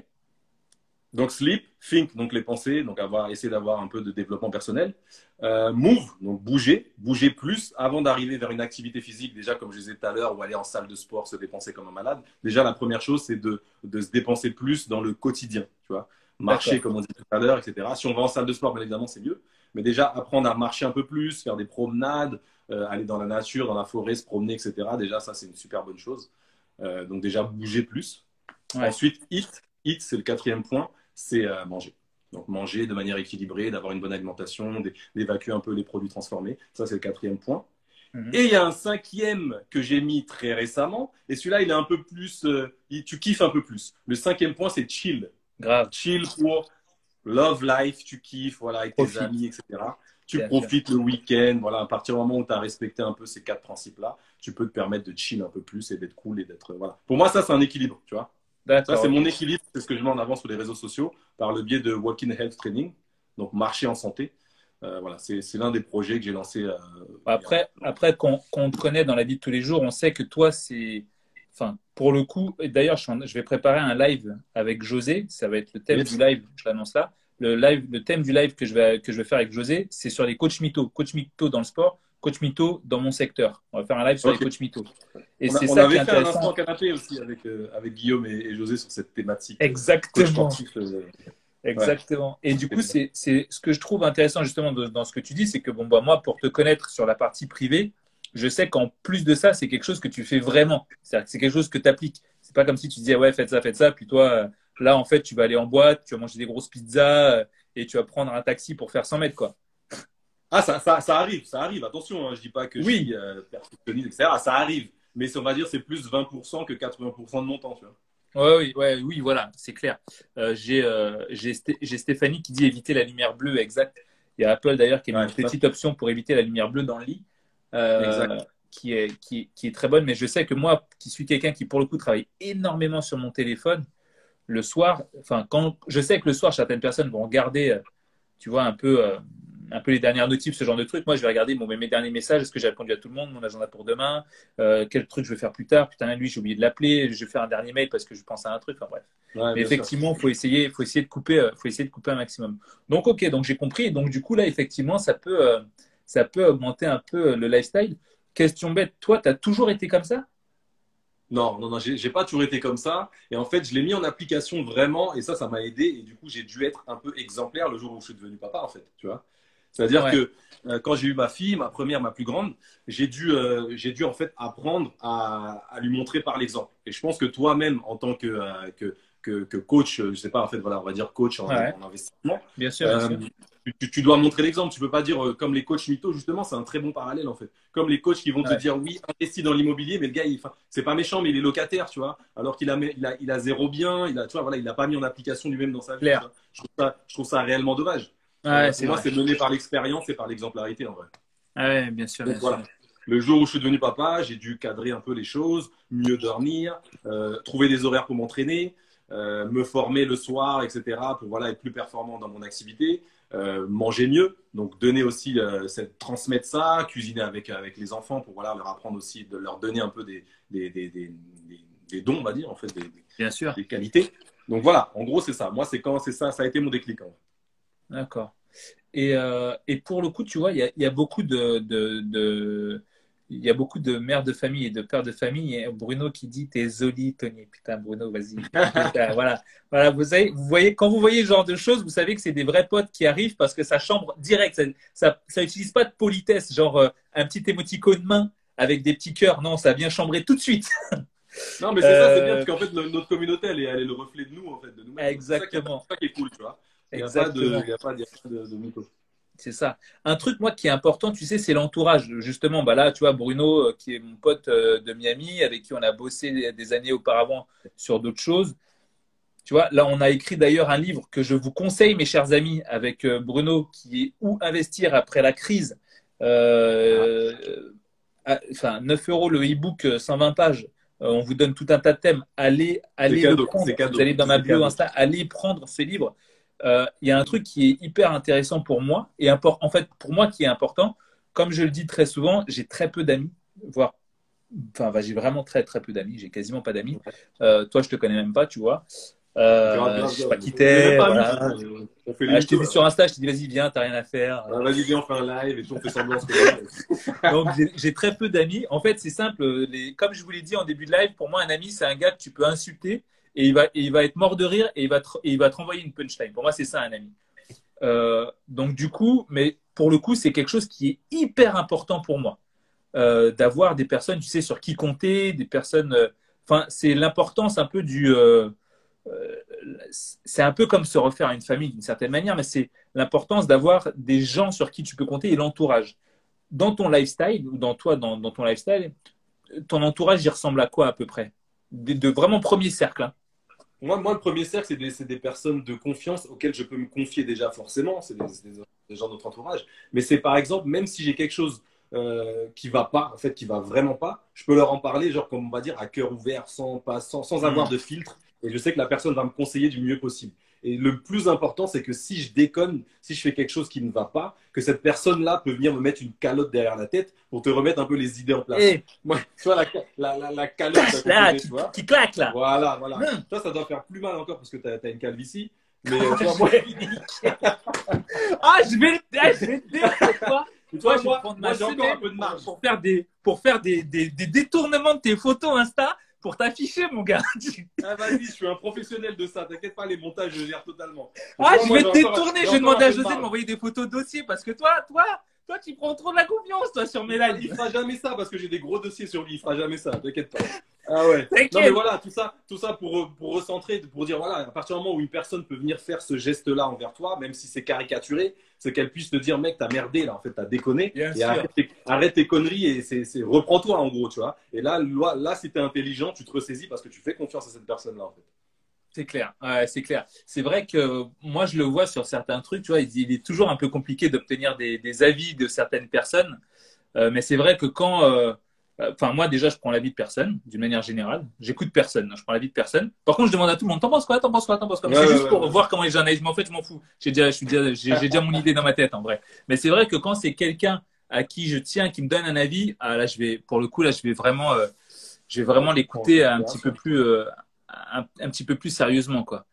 B: Donc sleep, think, donc les pensées, donc essayer d'avoir un peu de développement personnel. Move, donc bouger plus avant d'arriver vers une activité physique, déjà comme je disais tout à l'heure, ou aller en salle de sport, se dépenser comme un malade. Déjà, la première chose, c'est de se dépenser plus dans le quotidien, tu vois. Marcher, comme on dit tout à l'heure, etc. Si on va en salle de sport, bien évidemment, c'est mieux. Mais déjà, apprendre à marcher un peu plus, faire des promenades, aller dans la nature, dans la forêt, se promener, etc. Déjà, ça, c'est une super bonne chose. Donc déjà, bouger plus. Ouais. Ensuite, eat, c'est le quatrième point. C'est manger. Donc manger de manière équilibrée, d'avoir une bonne alimentation, d'évacuer un peu les produits transformés. Ça, c'est le quatrième point. Et il y a un cinquième que j'ai mis très récemment. Et celui-là, il est un peu plus… tu kiffes un peu plus. Le cinquième point, c'est chill.
C: Grave.
B: Chill pour love life, tu kiffes, voilà, avec tes amis, etc. Tu profites le week-end. Voilà, à partir du moment où tu as respecté un peu ces 4 principes-là, tu peux te permettre de chill un peu plus et d'être cool et d'être… Voilà. Pour moi, ça, c'est un équilibre, tu vois. Ça, c'est mon équilibre, c'est ce que je mets en avant sur les réseaux sociaux par le biais de Walking Health Training, donc marcher en santé. Voilà, c'est l'un des projets que j'ai lancé.
C: Après qu'on te connaît dans la vie de tous les jours, on sait que toi, c'est… Enfin, pour le coup, d'ailleurs, je vais préparer un live avec José. Ça va être le thème du live, je l'annonce là. Le thème du live que je vais faire avec José, c'est sur les coachs mythos. Coach mythos dans le sport, coach mythos dans mon secteur. On va faire un live sur les coachs mythos.
B: Et c'est ça qui est intéressant. On avait fait un instant canapé aussi avec Guillaume et José sur cette thématique.
C: Exactement. Exactement. Ouais. Et du coup, c'est ce que je trouve intéressant justement dans ce que tu dis, c'est que moi, pour te connaître sur la partie privée, je sais qu'en plus de ça, c'est quelque chose que tu fais vraiment. C'est-à-dire que c'est quelque chose que tu appliques. C'est pas comme si tu disais, ouais, faites ça. Puis toi, là, en fait, tu vas aller en boîte, tu vas manger des grosses pizzas et tu vas prendre un taxi pour faire 100 mètres, quoi.
B: Ah, ça arrive. Attention, hein, je dis pas que je suis perfectionniste, etc. Ça arrive. Mais on va dire c'est plus 20% que 80% de mon temps, tu vois.
C: Oui, voilà, c'est clair. J'ai Stéphanie qui dit éviter la lumière bleue, exact. Il y a Apple d'ailleurs qui a une petite option pour éviter la lumière bleue dans le lit, qui est très bonne. Mais je sais que moi, qui suis quelqu'un qui pour le coup travaille énormément sur mon téléphone, le soir, je sais que le soir, certaines personnes vont regarder, tu vois, un peu les dernières notifs, ce genre de trucs. Moi, je vais regarder mes derniers messages, est-ce que j'ai répondu à tout le monde, mon agenda pour demain, quel truc je vais faire plus tard. Putain, lui, j'ai oublié de l'appeler, je vais faire un dernier mail parce que je pense à un truc. Enfin bref. Mais effectivement, il faut essayer de couper un maximum. Donc, ok, donc j'ai compris. Donc, du coup, là, effectivement, ça peut augmenter un peu le lifestyle. Question bête, toi, tu as toujours été comme ça?
B: Non, j'ai pas toujours été comme ça. Et en fait, je l'ai mis en application vraiment, et ça m'a aidé. Et du coup, j'ai dû être un peu exemplaire le jour où je suis devenu papa, en fait, tu vois. C'est-à-dire que quand j'ai eu ma fille, ma plus grande, j'ai dû en fait apprendre à lui montrer par l'exemple. Et je pense que toi-même, en tant que coach, je sais pas, en fait, voilà, on va dire coach en investissement.
C: Bien sûr.
B: Tu dois montrer l'exemple. Tu peux pas dire comme les coachs mythos, justement, c'est un très bon parallèle, en fait. Comme les coachs qui vont te dire, oui, investis dans l'immobilier, mais le gars, c'est pas méchant, mais il est locataire, tu vois. Alors qu'il a zéro bien, tu vois, voilà, il a pas mis en application lui-même dans sa vie. Je trouve ça réellement dommage. Pour moi, c'est mené par l'expérience et par l'exemplarité, en vrai.
C: Ouais, bien sûr.
B: Donc, voilà. Le jour où je suis devenu papa, j'ai dû cadrer un peu les choses, mieux dormir, trouver des horaires pour m'entraîner, me former le soir, etc. pour être plus performant dans mon activité, manger mieux. Donc, donner aussi, transmettre ça, cuisiner avec les enfants pour leur apprendre aussi, de leur donner un peu des dons, on va dire, en fait,
C: bien sûr.
B: Des qualités. Donc, voilà, en gros, c'est ça. Moi, c'est ça a été mon déclic.
C: D'accord. Et pour le coup, tu vois, il y a beaucoup il y a beaucoup de mères de famille et de pères de famille. Et Bruno qui dit t'es Zoli, Tony. Putain, Bruno, vas-y. Voilà. Vous voyez, quand vous voyez ce genre de choses, vous savez que c'est des vrais potes qui arrivent parce que ça chambre direct. Ça utilise pas de politesse, genre un petit émoticône main avec des petits cœurs. Non, ça vient chambrer tout de suite.
B: Non, mais c'est ça, c'est bien, parce qu'en fait, notre communauté, elle est le reflet de nous, en fait, de nous-mêmes.
C: Exactement.
B: C'est ça qui est cool, tu vois. Il n'y a
C: Exactement.
B: pas de mytho.
C: C'est ça. Un truc, moi, qui est important, tu sais, c'est l'entourage. Justement, bah là, tu vois, Bruno, qui est mon pote de Miami, avec qui on a bossé des années auparavant sur d'autres choses. Tu vois, là, on a écrit d'ailleurs un livre que je vous conseille, mes chers amis, avec Bruno, qui est Où investir après la crise. Enfin, 9 euros le e-book, 120 pages. On vous donne tout un tas de thèmes. Allez le prendre. Vous allez dans ma bio Insta, allez prendre ce livre. Il y a un truc qui est hyper intéressant pour moi, et en fait, pour moi, qui est important. Comme je le dis très souvent, j'ai très peu d'amis, j'ai vraiment très, très peu d'amis. J'ai quasiment pas d'amis. Toi, je te connais même pas, tu vois. Je sais pas qui t'es. Voilà. Je t'ai vu sur Insta, je t'ai dit vas-y viens, t'as rien à faire.
B: Vas-y viens, on fait un live et tout, on fait semblant.
C: Donc j'ai très peu d'amis. En fait c'est simple, comme je vous l'ai dit en début de live, pour moi un ami c'est un gars que tu peux insulter et il va être mort de rire et il va te renvoyer une punchline. Pour moi c'est ça un ami. Donc du coup, mais pour le coup c'est quelque chose qui est hyper important pour moi. D'avoir des personnes, tu sais, sur qui compter, des personnes. Enfin, c'est l'importance un peu c'est un peu comme se refaire à une famille d'une certaine manière, mais c'est l'importance d'avoir des gens sur qui tu peux compter et l'entourage. Dans ton lifestyle, ou dans ton lifestyle, ton entourage, il ressemble à quoi à peu près? De vraiment premier cercle. Hein.
B: Moi, le premier cercle, c'est des personnes de confiance auxquelles je peux me confier déjà forcément. C'est des gens de notre entourage. Mais c'est par exemple, même si j'ai quelque chose qui va pas, en fait, qui va vraiment pas, je peux leur en parler, genre, comme on va dire, à cœur ouvert, sans avoir de filtre. Et je sais que la personne va me conseiller du mieux possible. Et le plus important, c'est que si je déconne, si je fais quelque chose qui ne va pas, que cette personne-là peut venir me mettre une calotte derrière la tête pour te remettre un peu les idées en place. Moi, tu vois, la calotte
C: là, qui claque là.
B: Voilà. Toi, ça doit faire plus mal encore parce que tu as une calvitie. Mais toi, moi...
C: je vais te dire quoi. Toi, je vais prendre ma semaine un peu de marge pour faire des détournements de tes photos Insta. Pour t'afficher, mon gars.
B: Vas-y, je suis un professionnel de ça. T'inquiète pas, les montages, je gère totalement.
C: Je vais te détourner. Je vais demander à José de m'envoyer des photos dossiers parce que toi, tu prends trop de la confiance, toi, sur mes lives.
B: Il fera jamais ça parce que j'ai des gros dossiers sur lui. Il fera jamais ça. T'inquiète pas. Ah ouais.
C: Non, mais
B: voilà, tout ça pour recentrer, pour dire, voilà, à partir du moment où une personne peut venir faire ce geste-là envers toi, même si c'est caricaturé, c'est qu'elle puisse te dire, mec, t'as merdé, là, en fait, t'as déconné. Arrête tes conneries et reprends-toi, en gros, tu vois. Et là, si t'es intelligent, tu te ressaisis parce que tu fais confiance à cette personne-là, en fait.
C: C'est clair, c'est clair. C'est vrai que moi, je le vois sur certains trucs, tu vois, il est toujours un peu compliqué d'obtenir des avis de certaines personnes. Mais c'est vrai que moi, déjà, je prends l'avis de personne, d'une manière générale. J'écoute personne, je prends l'avis de personne. Par contre, je demande à tout le monde, t'en penses quoi? C'est juste pour voir comment les gens analysent. Mais en fait, je m'en fous. J'ai déjà mon idée dans ma tête, en vrai. Mais c'est vrai que quand c'est quelqu'un à qui je tiens, qui me donne un avis, là, je vais vraiment l'écouter un petit peu plus, un petit peu plus sérieusement, quoi.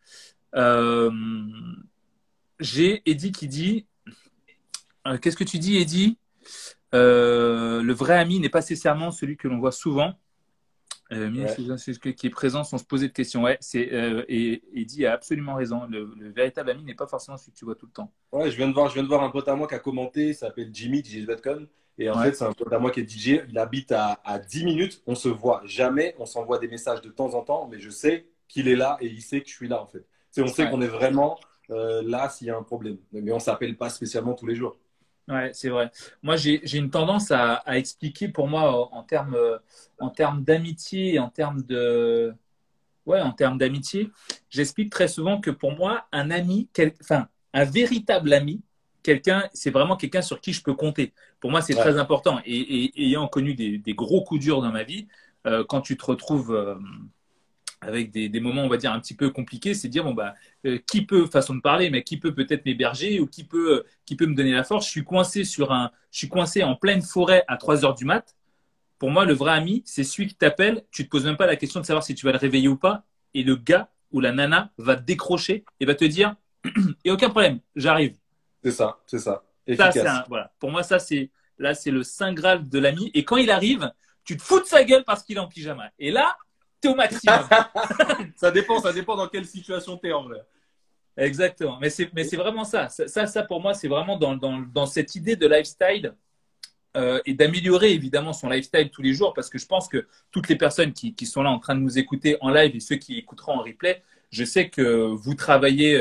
C: J'ai Eddy qui dit, qu'est-ce que tu dis, Eddy? Le vrai ami n'est pas nécessairement celui que l'on voit souvent. C'est ce qui est présent sans se poser de questions. Ouais, et Eddy a absolument raison. Le véritable ami n'est pas forcément celui que tu vois tout le temps.
B: Ouais, je viens de voir un pote à moi qui a commenté. Il s'appelle Jimmy, DJ.com. Et en fait, c'est un pote à moi qui est DJ. Il habite à 10 minutes. On se voit jamais. On s'envoie des messages de temps en temps. Mais je sais qu'il est là et il sait que je suis là, en fait. On sait qu'on est vraiment là s'il y a un problème. Mais on ne s'appelle pas spécialement tous les jours.
C: Ouais, c'est vrai. Moi, j'ai une tendance à expliquer pour moi en termes d'amitié et en termes d'amitié, j'explique très souvent que pour moi, un ami, un véritable ami, c'est vraiment quelqu'un sur qui je peux compter. Pour moi, c'est très important. Et ayant connu des gros coups durs dans ma vie, quand tu te retrouves avec des moments, on va dire, un petit peu compliqués, c'est dire, qui peut, façon de parler, mais qui peut peut-être m'héberger ou qui peut me donner la force. Je suis coincé en pleine forêt à 3 heures du mat. Pour moi, le vrai ami, c'est celui qui t'appelle, tu te poses même pas la question de savoir si tu vas le réveiller ou pas, et le gars ou la nana va décrocher et va te dire, il n'y a aucun problème, j'arrive.
B: C'est ça.
C: Efficace. Voilà. Pour moi, c'est le saint graal de l'ami. Et quand il arrive, tu te fous de sa gueule parce qu'il est en pyjama. Et là, t'es au maximum.
B: ça dépend dans quelle situation t'es en vrai.
C: Exactement. Mais c'est vraiment ça. Ça pour moi, c'est vraiment dans cette idée de lifestyle. et d'améliorer évidemment son lifestyle tous les jours, parce que je pense que toutes les personnes qui sont là en train de nous écouter en live et ceux qui écouteront en replay, je sais que vous travaillez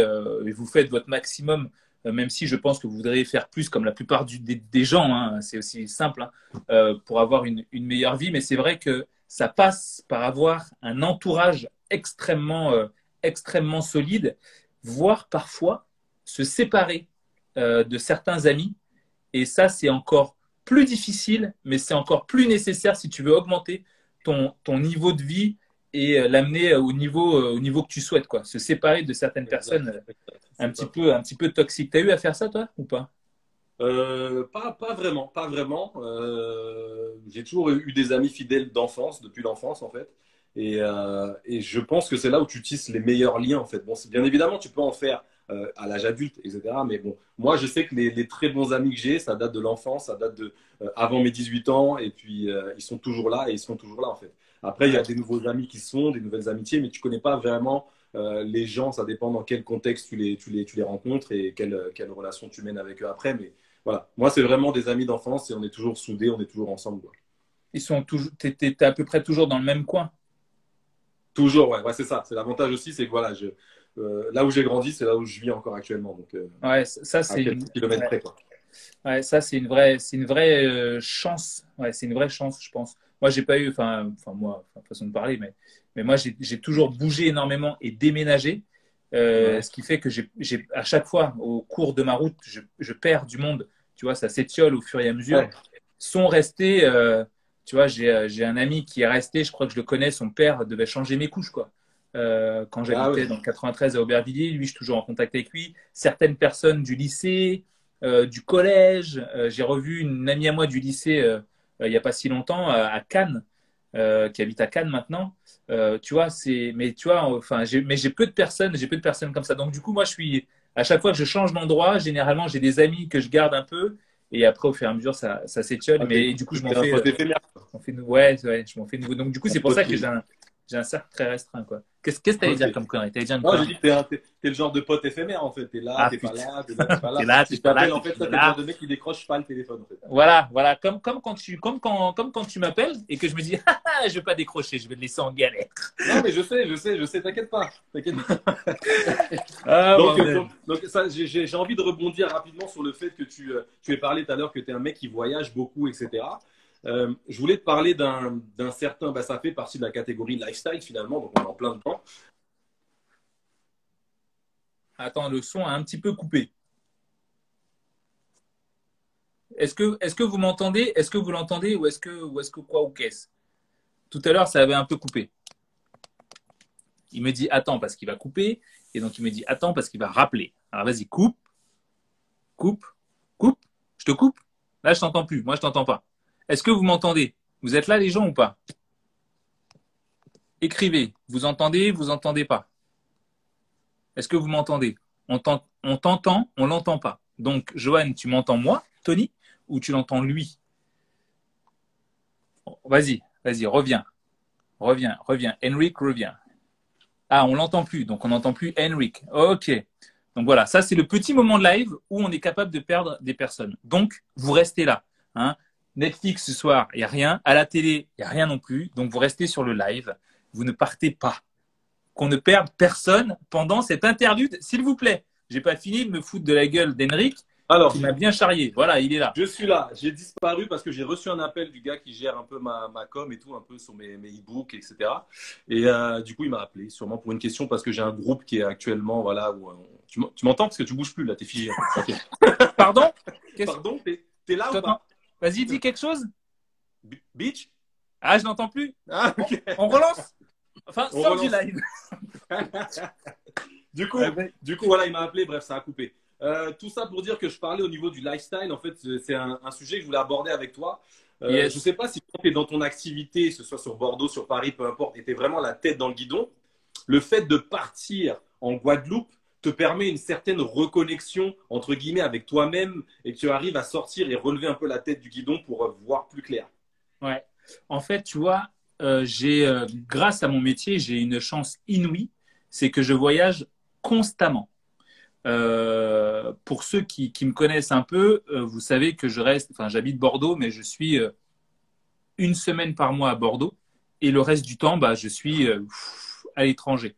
C: et vous faites votre maximum, même si je pense que vous voudriez faire plus comme la plupart des gens, hein, c'est aussi simple, hein, pour avoir une meilleure vie. Mais c'est vrai que ça passe par avoir un entourage extrêmement solide, voire parfois se séparer de certains amis. Et ça, c'est encore plus difficile, mais c'est encore plus nécessaire si tu veux augmenter ton niveau de vie et l'amener au niveau que tu souhaites, quoi. Se séparer de certaines personnes un petit peu toxiques. T'as eu à faire ça, toi, ou pas?
B: Pas vraiment, pas vraiment. J'ai toujours eu des amis fidèles d'enfance, depuis l'enfance en fait. Et je pense que c'est là où tu tisses les meilleurs liens en fait. Bon, bien évidemment, tu peux en faire à l'âge adulte, etc. Mais bon, moi, je sais que les très bons amis que j'ai, ça date de l'enfance, ça date de avant mes 18 ans. Et puis, ils sont toujours là et ils seront toujours là en fait. Après, il y a des nouveaux amis qui se font, des nouvelles amitiés, mais tu connais pas vraiment les gens. Ça dépend dans quel contexte tu les rencontres et quelle relation tu mènes avec eux après. Mais voilà, moi, c'est vraiment des amis d'enfance et on est toujours soudés, on est toujours ensemble, quoi.
C: Ils sont toujours, t'es à peu près toujours dans le même coin.
B: Toujours, ouais, ouais, c'est ça. C'est l'avantage aussi, c'est que voilà, là où j'ai grandi, c'est là où je vis encore actuellement. Donc,
C: Ouais, ça,
B: à quelques kilomètres près, quoi.
C: ouais, ça, c'est une vraie chance. Ouais, c'est une vraie chance, je pense. Moi, j'ai pas eu, moi, façon de parler, mais moi, j'ai toujours bougé énormément et déménagé.
B: Ouais.
C: Ce qui fait que à chaque fois, au cours de ma route, je perds du monde. Tu vois, ça s'étiole au fur et à mesure.
B: Ouais.
C: Sont restés, tu vois, j'ai un ami qui est resté, je crois que je le connais, son père devait changer mes couches, quoi. Quand
B: Ah
C: j'habitais
B: ouais.
C: dans le 93 à Aubervilliers, lui, je suis toujours en contact avec lui. Certaines personnes du lycée, du collège. J'ai revu une amie à moi du lycée il n'y a pas si longtemps à Cannes, qui habite à Cannes maintenant. Tu vois, mais tu vois, enfin, j'ai peu de personnes comme ça. Donc du coup, moi, à chaque fois que je change d'endroit, généralement, j'ai des amis que je garde un peu, et après, au fur et à mesure, ça s'étiole.
B: Ok.
C: Mais du coup, je m'en
B: C'est un
C: fais,
B: pote éphémère.
C: ouais, je m'en fais nouveau. Donc du coup,
B: Un
C: c'est pour
B: pote
C: ça que
B: qui-
C: j'ai un cercle très restreint, quoi. Qu'est-ce que tu allais
B: Ok.
C: dire comme connerie? Tu allais dire une
B: Non, j'ai
C: connerie?
B: dit que t'es le genre de pote éphémère, en fait. T'es là,
C: Ah
B: t'es pas
C: putain,
B: là, t'es là, t'es pas
C: t'es
B: là.
C: là,
B: Si
C: t'es
B: je
C: pas là,
B: t'appelle,
C: t'es
B: en fait,
C: plus
B: toi, t'es le genre
C: là.
B: de mec qui décroche pas le téléphone, en fait.
C: Voilà, comme quand tu m'appelles et que je me dis, ah, ah, je vais pas décrocher, je vais te laisser en galère.
B: Non, mais je sais, t'inquiète pas. T'inquiète pas.
C: Ah,
B: Donc,
C: bordel.
B: ça, j'ai envie de rebondir rapidement sur le fait que tu aies parlé tout à l'heure que tu es un mec qui voyage beaucoup, etc. Je voulais te parler d'un certain, bah, ça fait partie de la catégorie lifestyle finalement, donc on est en plein dedans.
C: Attends, le son a un petit peu coupé. Est-ce que vous m'entendez? Est-ce que vous l'entendez ou est-ce que quoi ou qu'est-ce? Tout à l'heure, ça avait un peu coupé. Il me dit attends parce qu'il va couper et donc il me dit attends parce qu'il va rappeler. Alors vas-y, coupe, coupe, coupe. Je te coupe. Là, je t'entends plus. Moi, je t'entends pas. Est-ce que vous m'entendez? Vous êtes là, les gens, ou pas? Écrivez. Vous entendez pas? Est-ce que vous m'entendez? On t'entend, on l'entend pas. Donc, Johan, tu m'entends moi, Tony, ou tu l'entends lui? Vas-y, reviens. Reviens. Henrik, reviens. Ah, on l'entend plus, donc on n'entend plus Henrik. Ok. Donc voilà, ça c'est le petit moment de live où on est capable de perdre des personnes. Donc, vous restez là. Hein. Netflix ce soir, il n'y a rien. À la télé, il n'y a rien non plus. Donc, vous restez sur le live. Vous ne partez pas. Qu'on ne perde personne pendant cette interlude, s'il vous plaît. J'ai pas fini de me foutre de la gueule d'Henrik
B: Alors,
C: qui m'a bien charrié. Voilà, il est là.
B: je suis là. J'ai disparu parce que j'ai reçu un appel du gars qui gère un peu ma com et tout, un peu sur mes e-books, etc. Et du coup, il m'a appelé, sûrement pour une question parce que j'ai un groupe qui est actuellement, voilà, où tu m'entends parce que tu bouges plus là, t'es figé. Ok.
C: Pardon?
B: Pardon, t'es là ou pas?
C: Vas-y, dis quelque chose.
B: Beach?
C: Ah, je n'entends plus.
B: Ah, ok.
C: On relance. Enfin,
B: On
C: sors du
B: relance.
C: live.
B: Du coup, voilà, il m'a appelé, bref, ça a coupé. Tout ça pour dire que je parlais au niveau du lifestyle. En fait, c'est un sujet que je voulais aborder avec toi.
C: Yes.
B: Je ne sais pas si tu es dans ton activité, que ce soit sur Bordeaux, sur Paris, peu importe, et tu es vraiment la tête dans le guidon. Le fait de partir en Guadeloupe te permet une certaine reconnexion, entre guillemets, avec toi-même et que tu arrives à sortir et relever un peu la tête du guidon pour voir plus clair.
C: Ouais. En fait, tu vois, grâce à mon métier, j'ai une chance inouïe, c'est que je voyage constamment. Pour ceux qui me connaissent un peu, vous savez que j'habite Bordeaux, mais je suis une semaine par mois à Bordeaux et le reste du temps, je suis à l'étranger.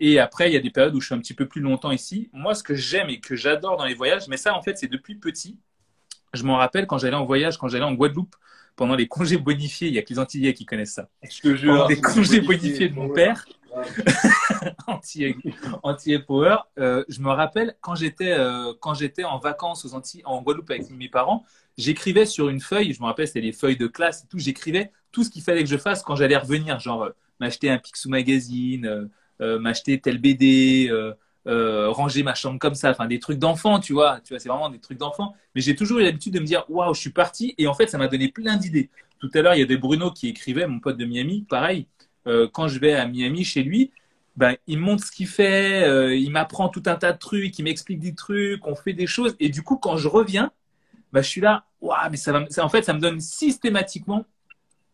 C: Et après, il y a des périodes où je suis un petit peu plus longtemps ici. Moi, ce que j'aime et que j'adore dans les voyages, mais ça, en fait, c'est depuis petit. Je m'en rappelle quand j'allais en voyage, quand j'allais en Guadeloupe, pendant les congés bonifiés, il y a que les Antillais qui connaissent ça.
B: Je te jure.
C: Pendant les congés bonifiés de mon père, Antillais Power, je me rappelle quand j'étais en vacances aux Antilles, en Guadeloupe avec mes parents, j'écrivais sur une feuille, je me rappelle, c'était les feuilles de classe et tout, j'écrivais tout ce qu'il fallait que je fasse quand j'allais revenir, genre m'acheter un Picsou Magazine, m'acheter tel BD, ranger ma chambre comme ça, enfin des trucs d'enfant, tu vois, c'est vraiment des trucs d'enfant. Mais j'ai toujours eu l'habitude de me dire, waouh, je suis parti, et en fait, ça m'a donné plein d'idées. Tout à l'heure, il y a des Bruno qui écrivait, mon pote de Miami, pareil. Quand je vais à Miami chez lui, il me montre ce qu'il fait, il m'apprend tout un tas de trucs, il m'explique des trucs, on fait des choses, et du coup, quand je reviens, je suis là, waouh, mais en fait, ça me donne systématiquement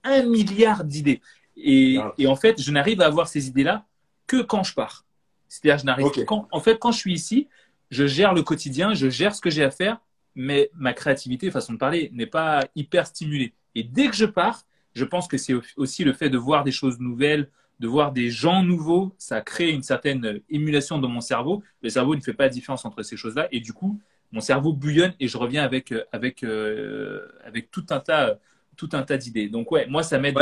C: 1 milliard d'idées. Et en fait, je n'arrive à avoir ces idées-là que quand je pars. C'est-à-dire, je n'arrive quand je suis ici, je gère le quotidien, je gère ce que j'ai à faire, mais ma créativité, façon de parler, n'est pas hyper stimulée. Et dès que je pars, je pense que c'est aussi le fait de voir des choses nouvelles, de voir des gens nouveaux, ça crée une certaine émulation dans mon cerveau. Le cerveau ne fait pas la différence entre ces choses-là, et du coup, mon cerveau bouillonne et je reviens avec tout un tas d'idées. Donc ouais, moi ça m'aide.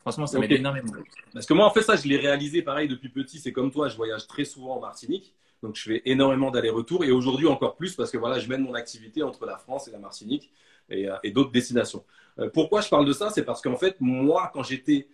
C: Franchement, ça m'aide énormément.
B: Parce que moi, en fait, ça, je l'ai réalisé pareil depuis petit. C'est comme toi, je voyage très souvent en Martinique. Donc, je fais énormément d'allers-retours. Et aujourd'hui, encore plus, parce que voilà, je mène mon activité entre la France et la Martinique et d'autres destinations. Pourquoi je parle de ça? C'est parce qu'en fait, moi, quand j'étais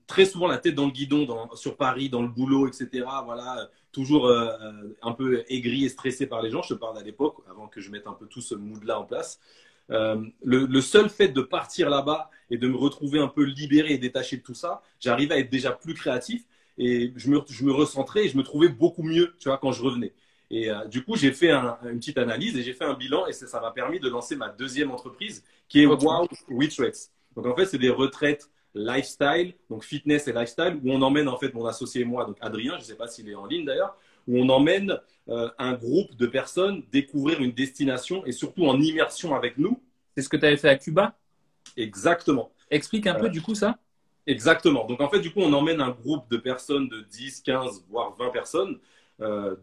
B: très souvent la tête dans le guidon sur Paris, dans le boulot, etc., voilà, toujours un peu aigri et stressé par les gens, je te parle à l'époque, avant que je mette un peu tout ce mood-là en place. Le seul fait de partir là-bas et de me retrouver un peu libéré et détaché de tout ça, j'arrivais à être déjà plus créatif et je me recentrais et je me trouvais beaucoup mieux, tu vois, quand je revenais. Et du coup, j'ai fait une petite analyse et j'ai fait un bilan et ça m'a permis de lancer ma deuxième entreprise qui est Wow Retreats. Donc en fait, c'est des retraites lifestyle, donc fitness et lifestyle, où on emmène en fait mon associé et moi, donc Adrien, je ne sais pas s'il est en ligne d'ailleurs, où on emmène un groupe de personnes découvrir une destination et surtout en immersion avec nous.
C: C'est ce que tu avais fait à Cuba?
B: Exactement.
C: Explique un peu du coup ça.
B: Exactement. Donc en fait, du coup, on emmène un groupe de personnes de 10, 15, voire 20 personnes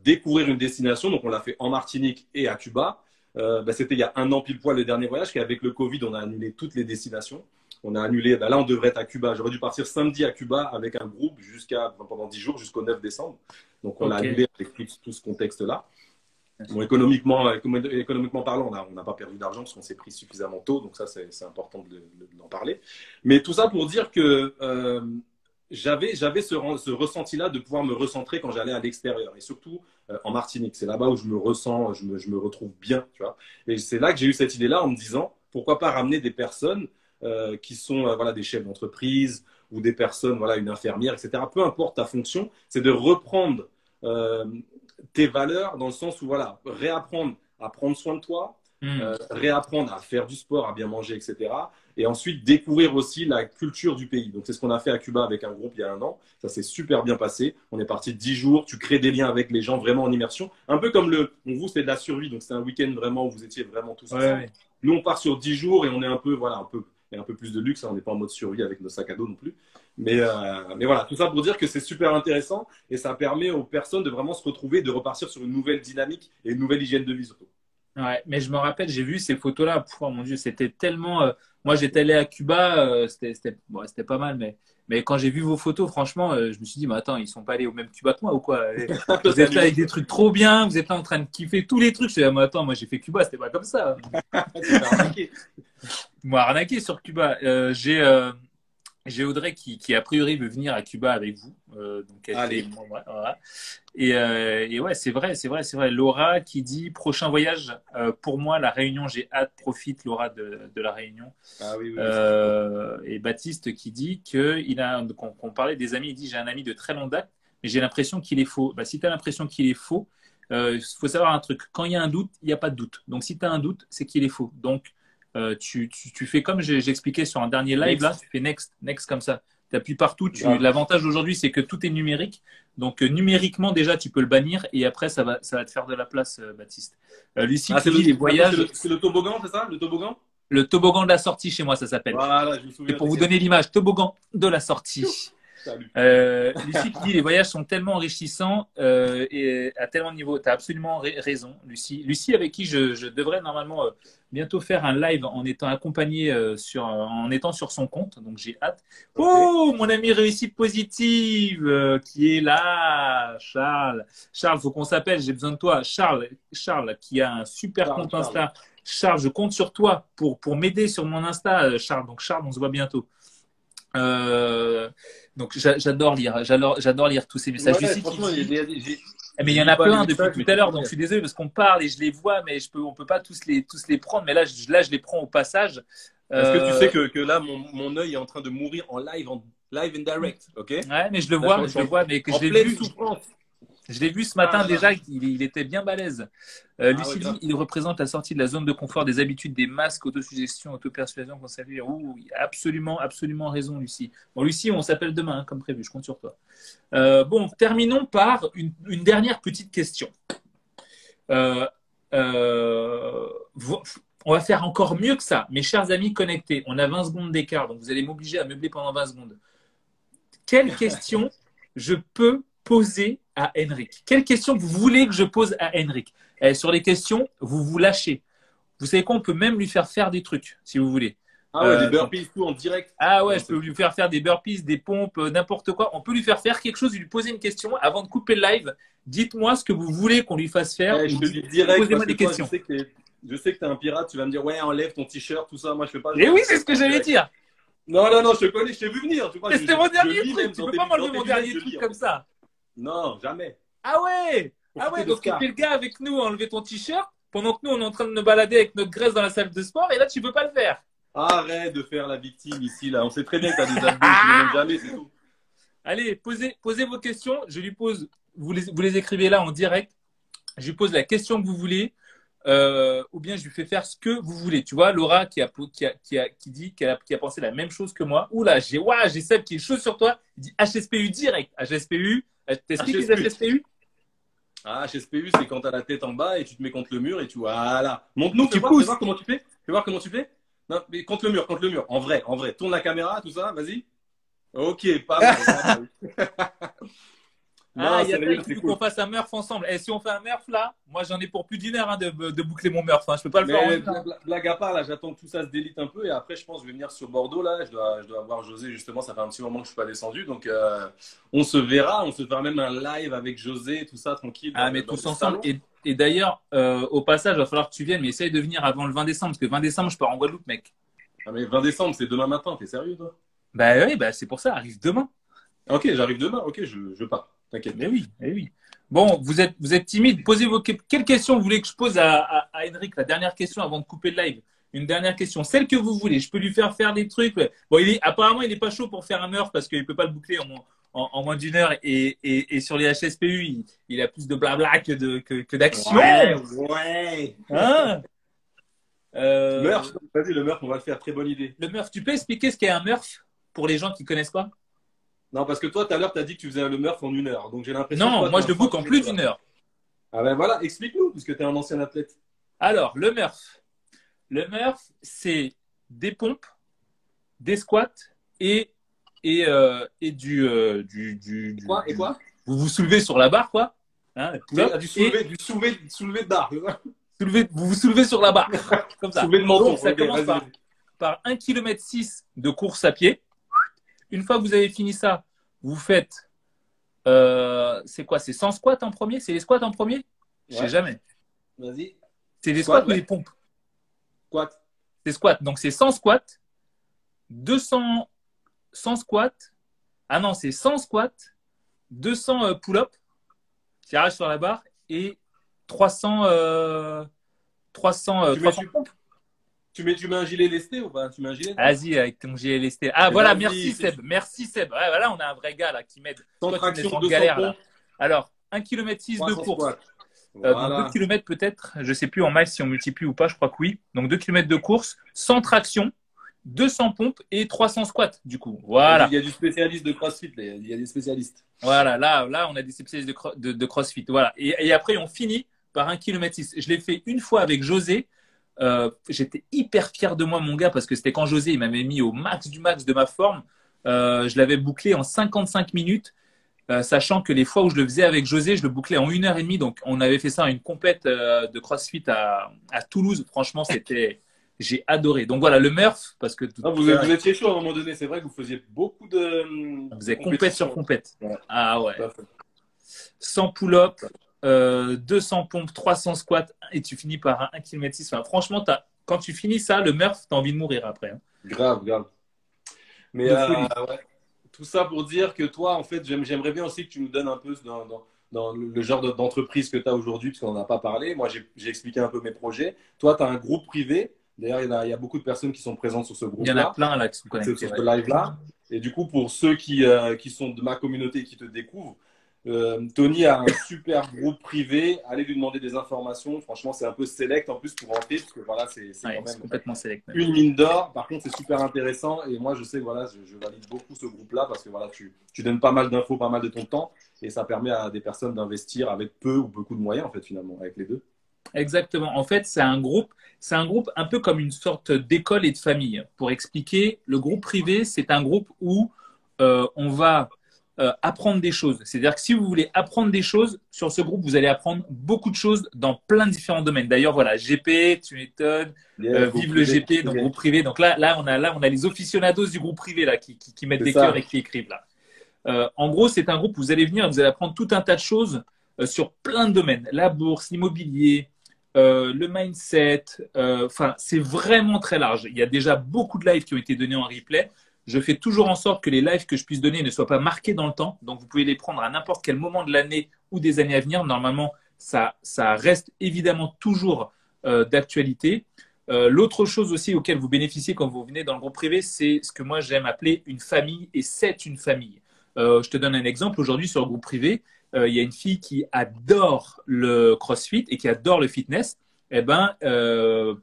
B: découvrir une destination. Donc on l'a fait en Martinique et à Cuba. C'était il y a 1 an pile poil le dernier voyage, qu'avec le Covid, on a annulé toutes les destinations. On a annulé, là on devrait être à Cuba. J'aurais dû partir samedi à Cuba avec un groupe pendant 10 jours jusqu'au 9 décembre. Donc on l'a annulé avec tout ce contexte-là. Bon, économiquement parlant, on n'a pas perdu d'argent parce qu'on s'est pris suffisamment tôt. Donc ça, c'est important d'en parler. Mais tout ça pour dire que j'avais ce ressenti-là de pouvoir me recentrer quand j'allais à l'extérieur. Et surtout en Martinique. C'est là-bas où je me ressens, je me retrouve bien. Tu vois. Et c'est là que j'ai eu cette idée-là en me disant, pourquoi pas ramener des personnes qui sont voilà, des chefs d'entreprise ou des personnes, voilà, une infirmière, etc. Peu importe ta fonction, c'est de reprendre tes valeurs dans le sens où, voilà, réapprendre à prendre soin de toi, réapprendre à faire du sport, à bien manger, etc. Et ensuite, découvrir aussi la culture du pays. Donc, c'est ce qu'on a fait à Cuba avec un groupe il y a 1 an. Ça s'est super bien passé. On est parti 10 jours. Tu crées des liens avec les gens vraiment en immersion. Un peu comme vous, c'était de la survie. Donc, c'est un week-end vraiment où vous étiez vraiment tous ensemble. Ouais. Nous, on part sur 10 jours et on est un peu, voilà, un peu plus de luxe. On n'est pas en mode survie avec nos sacs à dos non plus. Mais voilà, tout ça pour dire que c'est super intéressant et ça permet aux personnes de vraiment se retrouver, de repartir sur une nouvelle dynamique et une nouvelle hygiène de vie surtout.
C: Ouais, mais je me rappelle, j'ai vu ces photos-là. Oh mon Dieu, c'était tellement. Moi, j'étais allé à Cuba, c'était pas mal, mais quand j'ai vu vos photos, franchement, je me suis dit, mais attends, ils sont pas allés au même Cuba que moi ou quoi? Vous êtes là avec des trucs trop bien, vous êtes là en train de kiffer tous les trucs. Je suis là, mais attends, moi j'ai fait Cuba, c'était pas comme ça. Moi, arnaqué sur Cuba. J'ai Audrey qui a priori veut venir à Cuba avec vous. Donc elle fait, voilà. Et ouais, c'est vrai. Laura qui dit prochain voyage pour moi la Réunion, j'ai hâte, profite Laura de la Réunion.
B: Ah oui.
C: Et Baptiste qui dit qu'on parlait des amis, il dit j'ai un ami de très longue date, mais j'ai l'impression qu'il est faux. Si tu as l'impression qu'il est faux, faut savoir un truc. Quand il y a un doute, il n'y a pas de doute. Donc si tu as un doute, c'est qu'il est faux. Donc tu fais comme j'expliquais sur un dernier live, là, tu fais next comme ça. Tu appuies partout.
B: Ouais.
C: L'avantage aujourd'hui, c'est que tout est numérique. Donc, numériquement, déjà, tu peux le bannir et après, ça va te faire de la place, Baptiste. Lucie,
B: c'est
C: les voyages.
B: C'est le toboggan, c'est ça? Le toboggan?
C: Le toboggan de la sortie chez moi, ça s'appelle.
B: Voilà, je me
C: Et
B: souviens.
C: pour vous donner l'image, toboggan de la sortie.
B: Salut.
C: Lucie qui dit les voyages sont tellement enrichissants et à tellement de niveaux. Tu as absolument raison, Lucie. Lucie, avec qui je devrais normalement bientôt faire un live en étant accompagné en étant sur son compte. Donc j'ai hâte.
B: Okay.
C: Oh, mon ami réussite positive qui est là, Charles. Charles, faut qu'on s'appelle. J'ai besoin de toi, Charles, qui a un super compte Insta. Charles, je compte sur toi pour m'aider sur mon Insta, Charles. Donc Charles, on se voit bientôt. Donc j'adore lire tous ces messages.
B: Ouais, franchement,
C: mais il y en a plein depuis tout à l'heure, donc je suis désolé parce qu'on parle et je les vois, mais on peut pas tous les prendre. Mais là, je les prends au passage.
B: Est-ce que tu sais que là, mon œil est en train de mourir en live and direct, ok?
C: Ouais, mais je le vois, mais que je l'ai vu.
B: Souffrance.
C: Je l'ai vu ce matin déjà, il était bien balèze. Lucie dit, il représente la sortie de la zone de confort, des habitudes, des masques, autosuggestion, autopersuasion qu'on s'allie. Ouh, absolument raison, Lucie. Bon, Lucie, on s'appelle demain, hein, comme prévu, je compte sur toi. Bon, terminons par une dernière petite question. On va faire encore mieux que ça. Mes chers amis connectés, on a 20 secondes d'écart, donc vous allez m'obliger à meubler pendant 20 secondes. Quelle question je peux poser à Henrik? Quelle question vous voulez que je pose à Henrik? Sur les questions, vous vous lâchez. Vous savez quoi? On peut même lui faire des trucs, si vous voulez.
B: Ah ouais, des burpees, tout en direct.
C: Ah ouais, je peux lui faire des burpees, des pompes, n'importe quoi. On peut lui faire quelque chose, lui poser une question avant de couper le live. Dites-moi ce que vous voulez qu'on lui fasse faire.
B: Ouais, je te dis direct.
C: Posez-moi des questions.
B: Je sais que tu es un pirate, tu vas me dire, ouais, enlève ton t-shirt, tout ça. Moi, je fais pas.
C: Et oui, c'est ce que j'allais dire.
B: Non, je te connais, je t'ai vu venir.
C: C'était mon dernier truc. Tu peux pas m'enlever mon dernier truc comme ça.
B: Non, jamais.
C: Ah ouais, donc tu fais le gars avec nous à enlever ton t-shirt pendant que nous, on est en train de nous balader avec notre graisse dans la salle de sport et là, tu peux pas le faire.
B: Arrête de faire la victime ici, là. On sait très bien que tu as des abdos, tu ne les jamais, c'est tout.
C: Allez, posez vos questions. Je lui pose, vous les écrivez là en direct. Je lui pose la question que vous voulez ou bien je lui fais faire ce que vous voulez. Tu vois, Laura qui dit qu'elle a pensé la même chose que moi. Oula, j'ai Seb qui est chaud sur toi. Il dit HSPU direct. HSPU. T'expliques les HSPU?
B: Ah, HSPU, c'est quand tu as la tête en bas et tu te mets contre le mur et tu voilà. Montre-nous, fais voir comment tu fais. Fais voir comment tu fais. Non, mais contre le mur. En vrai. Tourne la caméra, tout ça, vas-y. Ok, pas mal.
C: Il y a quelqu'un qui veut qu'on fasse un Murph ensemble. Et si on fait un Murph là, moi j'en ai pour plus d'une heure hein, de boucler mon Murph. Hein. Je peux pas le faire en même temps.
B: Blague à part, là, j'attends que tout ça se délite un peu et après, je pense que je vais venir sur Bordeaux. Là, je dois voir José justement. Ça fait un petit moment que je suis pas descendu, donc on se verra. On se fera même un live avec José, tout ça, tranquille.
C: Mais tous ensemble. Et d'ailleurs, au passage, il va falloir que tu viennes, mais essaye de venir avant le 20 décembre, parce que 20 décembre, je pars en Guadeloupe, mec.
B: Ah, mais 20 décembre, c'est demain matin. T'es sérieux, toi?
C: Bah oui, c'est pour ça. Arrive demain.
B: Ok, j'arrive demain. Ok, je pars. T'inquiète.
C: Mais oui. Bon, vous êtes timide. Posez quelle question vous voulez que je pose à Henrik? La dernière question avant de couper le live. Une dernière question. Celle que vous voulez. Je peux lui faire des trucs. Bon, apparemment, il n'est pas chaud pour faire un Murph parce qu'il ne peut pas le boucler en moins d'une heure. Et sur les HSPU, il a plus de blabla que d'action.
B: Ouais.
C: Hein
B: Murph. Vas-y, le Murph, on va le faire. Très bonne idée.
C: Le Murph, tu peux expliquer ce qu'est un Murph pour les gens qui ne connaissent pas?
B: Non, parce que toi, tout à l'heure, tu as dit que tu faisais le Murph en 1 heure. Donc, j'ai l'impression.
C: Non, moi, je le book en plus d'1 heure.
B: Ah ben voilà, explique-nous, puisque tu es un ancien athlète.
C: Alors, le Murph. Le Murph, c'est des pompes, des squats et du.
B: Quoi? Et quoi?
C: Vous vous soulevez sur la barre, quoi. Hein,
B: du soulevé de barre.
C: Vous vous soulevez sur la barre. Comme ça.
B: Soulevé de menton.
C: Donc, ça commence par 1,6 km de course à pied. Une fois que vous avez fini ça, vous faites. C'est quoi? C'est 100 squats en premier? C'est les squats en premier? Je sais jamais.
B: Vas-y.
C: C'est les squats ou les pompes?
B: Squat.
C: C'est squats. Donc, c'est 100 squats, 200 squats. Ah non, c'est 100 squats, 200 pull-up, tirage sur la barre et 300 pompes.
B: Tu mets un gilet lesté ou pas? Tu mets un gilet?
C: Vas-y, avec ton gilet lesté. Ah, voilà, merci Seb. Merci Seb. Ouais, voilà, on a un vrai gars là qui m'aide.
B: Sans traction,
C: de galère là. Alors, 1,6 km de course.
B: Voilà.
C: Donc 2 km peut-être, je ne sais plus en miles si on multiplie ou pas, je crois que oui. Donc 2 km de course, sans traction, 200 pompes et 300 squats, du coup. Voilà.
B: Il y a du spécialiste de CrossFit, il y a des spécialistes.
C: Voilà, là, on a des spécialistes de CrossFit. Voilà. Et après, on finit par 1,6 km. Je l'ai fait une fois avec José. J'étais hyper fier de moi, mon gars, parce que c'était quand José il m'avait mis au max du max de ma forme. Je l'avais bouclé en 55 minutes, sachant que les fois où je le faisais avec José, je le bouclais en 1h30. Donc, on avait fait ça à une compète de CrossFit à Toulouse. Franchement, j'ai adoré. Donc voilà, le Murph, parce que
B: vous étiez chaud à un moment donné. C'est vrai que vous faisiez beaucoup de.
C: On faisait compète sur compète.
B: Ouais.
C: Ah ouais. 100 pull-up, 200 pompes, 300 squats, et tu finis par un 1,6 km. Enfin, franchement, quand tu finis ça, le Murph, tu as envie de mourir après. Hein.
B: Grave. Mais ouais. Tout ça pour dire que toi, en fait, j'aimerais bien aussi que tu nous donnes un peu dans le genre d'entreprise que tu as aujourd'hui, parce qu'on n'en a pas parlé. Moi, j'ai expliqué un peu mes projets. Toi, tu as un groupe privé. D'ailleurs, il y a beaucoup de personnes qui sont présentes sur ce groupe-là.
C: Il y en a plein là qui sont connectés.
B: Sur ce live-là. Et du coup, pour ceux qui sont de ma communauté et qui te découvrent, Tony a un super groupe privé. Allez lui demander des informations. Franchement, c'est un peu select en plus pour rentrer, parce que voilà, c'est quand même
C: complètement select.
B: Une mine d'or. Par contre, c'est super intéressant. Et moi, je sais que voilà, je valide beaucoup ce groupe-là parce que voilà, tu donnes pas mal d'infos, pas mal de ton temps, et ça permet à des personnes d'investir avec peu ou beaucoup de moyens, en fait, finalement, avec les deux.
C: Exactement. En fait, c'est un groupe un peu comme une sorte d'école et de famille. Pour expliquer, le groupe privé, c'est un groupe où on va apprendre des choses. C'est-à-dire que si vous voulez apprendre des choses, sur ce groupe, vous allez apprendre beaucoup de choses dans plein de différents domaines. D'ailleurs, voilà, GP, tu m'étonnes, vive le GP, donc groupe privé. Donc là, on a les aficionados du groupe privé là, qui mettent des cœurs et qui écrivent là. En gros, c'est un groupe où vous allez venir, vous allez apprendre tout un tas de choses sur plein de domaines. La bourse, l'immobilier, le mindset, enfin, c'est vraiment très large. Il y a déjà beaucoup de lives qui ont été donnés en replay. Je fais toujours en sorte que les lives que je puisse donner ne soient pas marqués dans le temps. Donc, vous pouvez les prendre à n'importe quel moment de l'année ou des années à venir. Normalement, ça reste évidemment toujours d'actualité. L'autre chose aussi auquel vous bénéficiez quand vous venez dans le groupe privé, c'est ce que moi j'aime appeler une famille, et c'est une famille. Je te donne un exemple. Aujourd'hui, sur le groupe privé, il y a une fille qui adore le CrossFit et qui adore le fitness. Eh ben,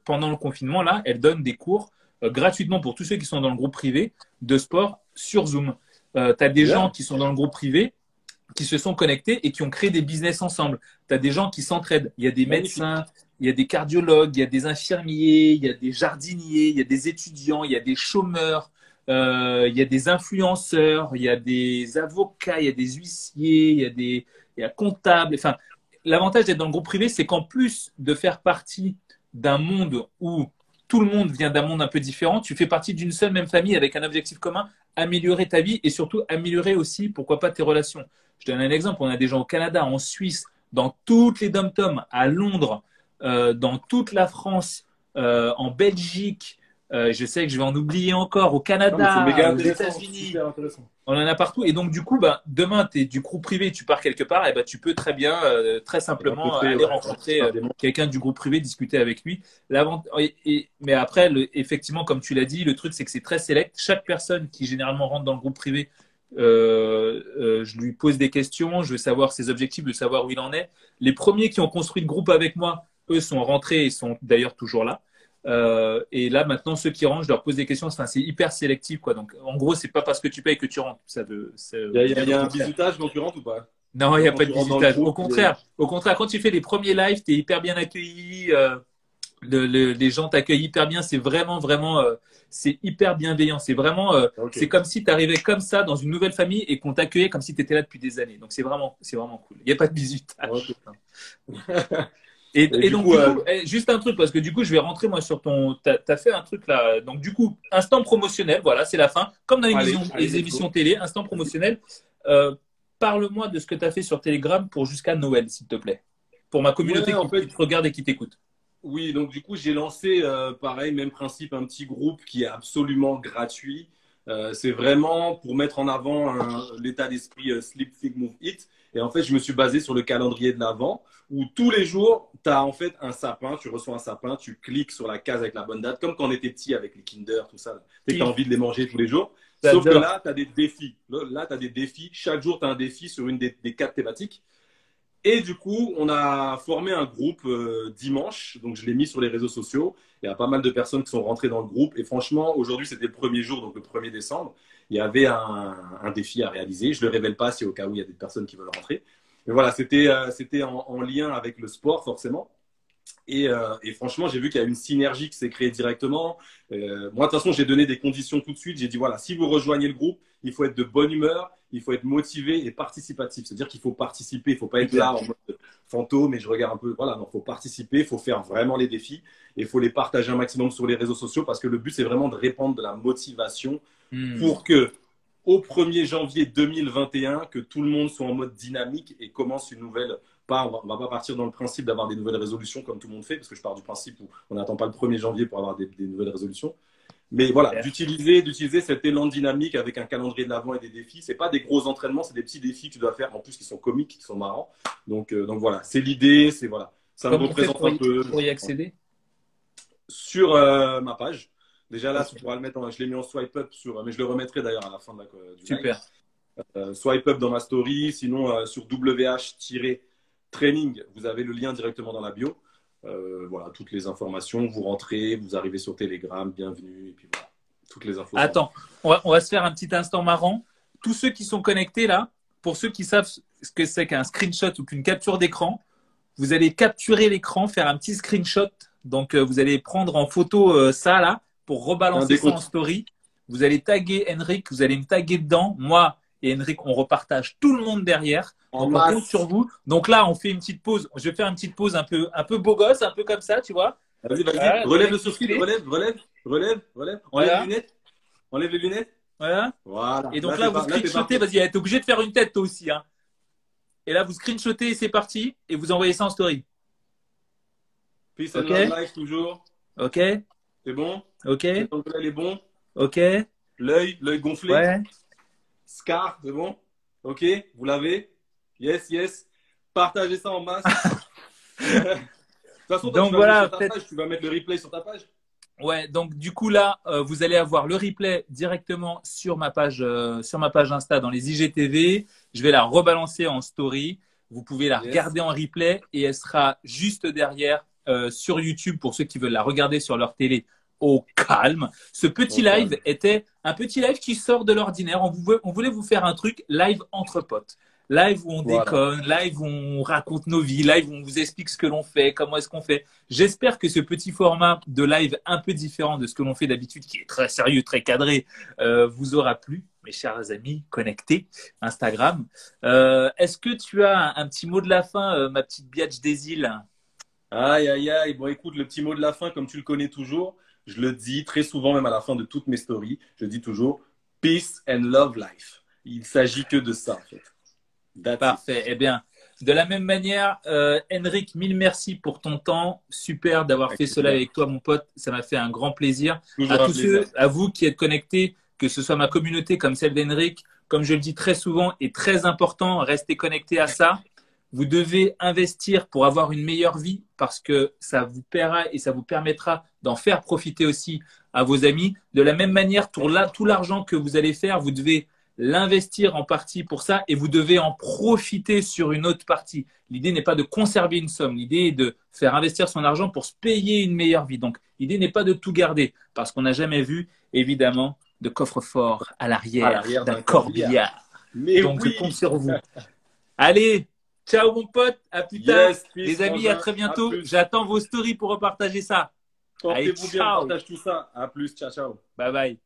C: pendant le confinement, là, elle donne des cours gratuitement pour tous ceux qui sont dans le groupe privé de sport sur Zoom. Tu as des gens qui sont dans le groupe privé, qui se sont connectés et qui ont créé des business ensemble. Tu as des gens qui s'entraident. Il y a des médecins, il y a des cardiologues, il y a des infirmiers, il y a des jardiniers, il y a des étudiants, il y a des chômeurs, il y a des influenceurs, il y a des avocats, il y a des huissiers, il y a comptables. Enfin, l'avantage d'être dans le groupe privé, c'est qu'en plus de faire partie d'un monde où tout le monde vient d'un monde un peu différent, tu fais partie d'une seule même famille avec un objectif commun, améliorer ta vie et surtout améliorer aussi, pourquoi pas, tes relations. Je te donne un exemple, on a des gens au Canada, en Suisse, dans toutes les dom-toms, à Londres, dans toute la France, en Belgique, je sais que je vais en oublier encore, au Canada, aux États-Unis. On en a partout. Et donc, du coup, demain, tu es du groupe privé, tu pars quelque part, et tu peux très bien, très simplement, aller rencontrer quelqu'un du groupe privé, discuter avec lui. Mais après, effectivement, comme tu l'as dit, le truc, c'est que c'est très select. Chaque personne qui généralement rentre dans le groupe privé, je lui pose des questions, je veux savoir ses objectifs, je veux savoir où il en est. Les premiers qui ont construit le groupe avec moi, eux, sont rentrés et sont d'ailleurs toujours là. Et là maintenant ceux qui rentrent, je leur pose des questions. Enfin, c'est hyper sélectif quoi. Donc en gros, c'est pas parce que tu payes que tu rentres.
B: Il y a un bisutage quand tu rentres ou pas?
C: Non, il n'y a pas de bisutage. Au contraire, quand tu fais les premiers lives, tu es hyper bien accueilli. Les gens t'accueillent hyper bien. C'est vraiment c'est hyper bienveillant. C'est vraiment c'est comme si tu arrivais comme ça dans une nouvelle famille et qu'on t'accueillait comme si tu étais là depuis des années. Donc c'est vraiment cool. Il n'y a pas de bisutage. Et donc, du coup, juste un truc, parce que du coup, je vais rentrer moi sur ton. T'as fait un truc là. Donc, du coup, instant promotionnel, voilà, c'est la fin. Comme dans les émissions télé, instant promotionnel. Parle-moi de ce que tu as fait sur Telegram pour jusqu'à Noël, s'il te plaît. Pour ma communauté qui te regarde et qui t'écoute.
B: Oui, donc du coup, j'ai lancé, pareil, même principe, un petit groupe qui est absolument gratuit. C'est vraiment pour mettre en avant l'état d'esprit Sleep, Think, Move, Eat. Et en fait, je me suis basé sur le calendrier de l'Avent où tous les jours, tu as en fait un sapin, tu reçois un sapin, tu cliques sur la case avec la bonne date, comme quand on était petit avec les Kinder, tout ça. Tu as envie de les manger tous les jours. Sauf que là, tu as des défis. Là, tu as des défis. Chaque jour, tu as un défi sur une des 4 thématiques. Et du coup, on a formé un groupe dimanche. Donc, je l'ai mis sur les réseaux sociaux. Il y a pas mal de personnes qui sont rentrées dans le groupe. Et franchement, aujourd'hui, c'était le premier jour, donc le 1er décembre. Il y avait un défi à réaliser. Je ne le révèle pas si au cas où il y a des personnes qui veulent rentrer. Mais voilà, c'était en lien avec le sport, forcément. Et franchement, j'ai vu qu'il y a une synergie qui s'est créée directement. Moi, de toute façon, j'ai donné des conditions tout de suite. J'ai dit, voilà, si vous rejoignez le groupe, il faut être de bonne humeur, il faut être motivé et participatif. C'est-à-dire qu'il faut participer, il ne faut pas être là en mode fantôme et je regarde un peu. Voilà, non, il faut participer, il faut faire vraiment les défis et il faut les partager un maximum sur les réseaux sociaux parce que le but, c'est vraiment de répandre de la motivation pour que au 1er janvier 2021, que tout le monde soit en mode dynamique et commence une nouvelle. On va pas partir dans le principe d'avoir des nouvelles résolutions comme tout le monde fait, parce que je pars du principe où on n'attend pas le 1er janvier pour avoir des nouvelles résolutions. Mais voilà, d'utiliser cet élan dynamique avec un calendrier de l'avant et des défis. C'est pas des gros entraînements, c'est des petits défis que tu dois faire, en plus qui sont comiques, qui sont marrants. Donc voilà, c'est l'idée, c'est voilà. Ça me représente un peu.
C: Pour y accéder
B: sur ma page. Déjà là, tu pourras le mettre je l'ai mis en swipe up mais je le remettrai d'ailleurs à la fin du
C: Super.
B: Live. Swipe up dans ma story, sinon sur WH-training, vous avez le lien directement dans la bio. Voilà, toutes les informations, vous rentrez, vous arrivez sur Telegram, bienvenue, et puis voilà, toutes les infos.
C: Attends, on va se faire un petit instant marrant. Tous ceux qui sont connectés là, pour ceux qui savent ce que c'est qu'un screenshot ou qu'une capture d'écran, vous allez capturer l'écran, faire un petit screenshot. Donc, vous allez prendre en photo ça là pour rebalancer ça en story. Vous allez taguer Henrik, vous allez me taguer dedans. Moi et Henrik, on repartage tout le monde derrière. Donc, on compte sur vous. Donc là, on fait une petite pause. Je vais faire une petite pause un peu beau gosse, un peu comme ça, tu vois.
B: Vas-y. Relève le sourcil, relève. Enlève les lunettes.
C: Voilà. Et donc là, vous screenshotez. Vas-y, t'es obligé de faire une tête toi aussi. Hein. Et là, vous screenshotez, c'est parti. Et vous envoyez ça en story.
B: Peace and love life toujours.
C: Ok.
B: C'est bon.
C: Ok.
B: Cet angle-là, il est bon.
C: Ok.
B: L'œil gonflé.
C: Ouais.
B: Scar, c'est bon. Ok, vous l'avez. Yes. Partagez ça en masse. De toute façon,
C: donc voilà,
B: tu vas mettre le replay sur ta page.
C: Ouais, donc du coup là, vous allez avoir le replay directement sur ma page Insta dans les IGTV. Je vais la rebalancer en story. Vous pouvez la regarder en replay et elle sera juste derrière sur YouTube pour ceux qui veulent la regarder sur leur télé au calme. Ce petit live était un petit live qui sort de l'ordinaire. On voulait vous faire un truc live entre potes. Live où on déconne, live où on raconte nos vies, live où on vous explique ce que l'on fait, comment est-ce qu'on fait. J'espère que ce petit format de live un peu différent de ce que l'on fait d'habitude, qui est très sérieux, très cadré, vous aura plu, mes chers amis connectés Instagram. Est-ce que tu as un petit mot de la fin, ma petite biatch des îles?
B: Aïe. Bon, écoute, le petit mot de la fin, comme tu le connais toujours, je le dis très souvent, même à la fin de toutes mes stories, je dis toujours « Peace and love life ». Il ne s'agit que de ça, en fait.
C: Parfait. Eh bien, de la même manière, Henrik, mille merci pour ton temps. Super d'avoir fait cela avec toi, mon pote. Ça m'a fait un grand plaisir. À vous qui êtes connectés, que ce soit ma communauté comme celle d'Henrik, comme je le dis très souvent, est très important. Restez connectés à ça. Vous devez investir pour avoir une meilleure vie parce que ça vous paiera et ça vous permettra d'en faire profiter aussi à vos amis. De la même manière, tout l'argent que vous allez faire, vous devez l'investir en partie pour ça et vous devez en profiter sur une autre partie. L'idée n'est pas de conserver une somme, l'idée est de faire investir son argent pour se payer une meilleure vie. Donc, l'idée n'est pas de tout garder parce qu'on n'a jamais vu, évidemment, de coffre-fort à l'arrière d'un corbillard. Donc, je compte sur vous. Allez, ciao mon pote, à plus tard. Les amis, à très bientôt. J'attends vos stories pour repartager ça.
B: Portez-vous bien, partage tout ça. À plus, ciao.
C: Bye bye.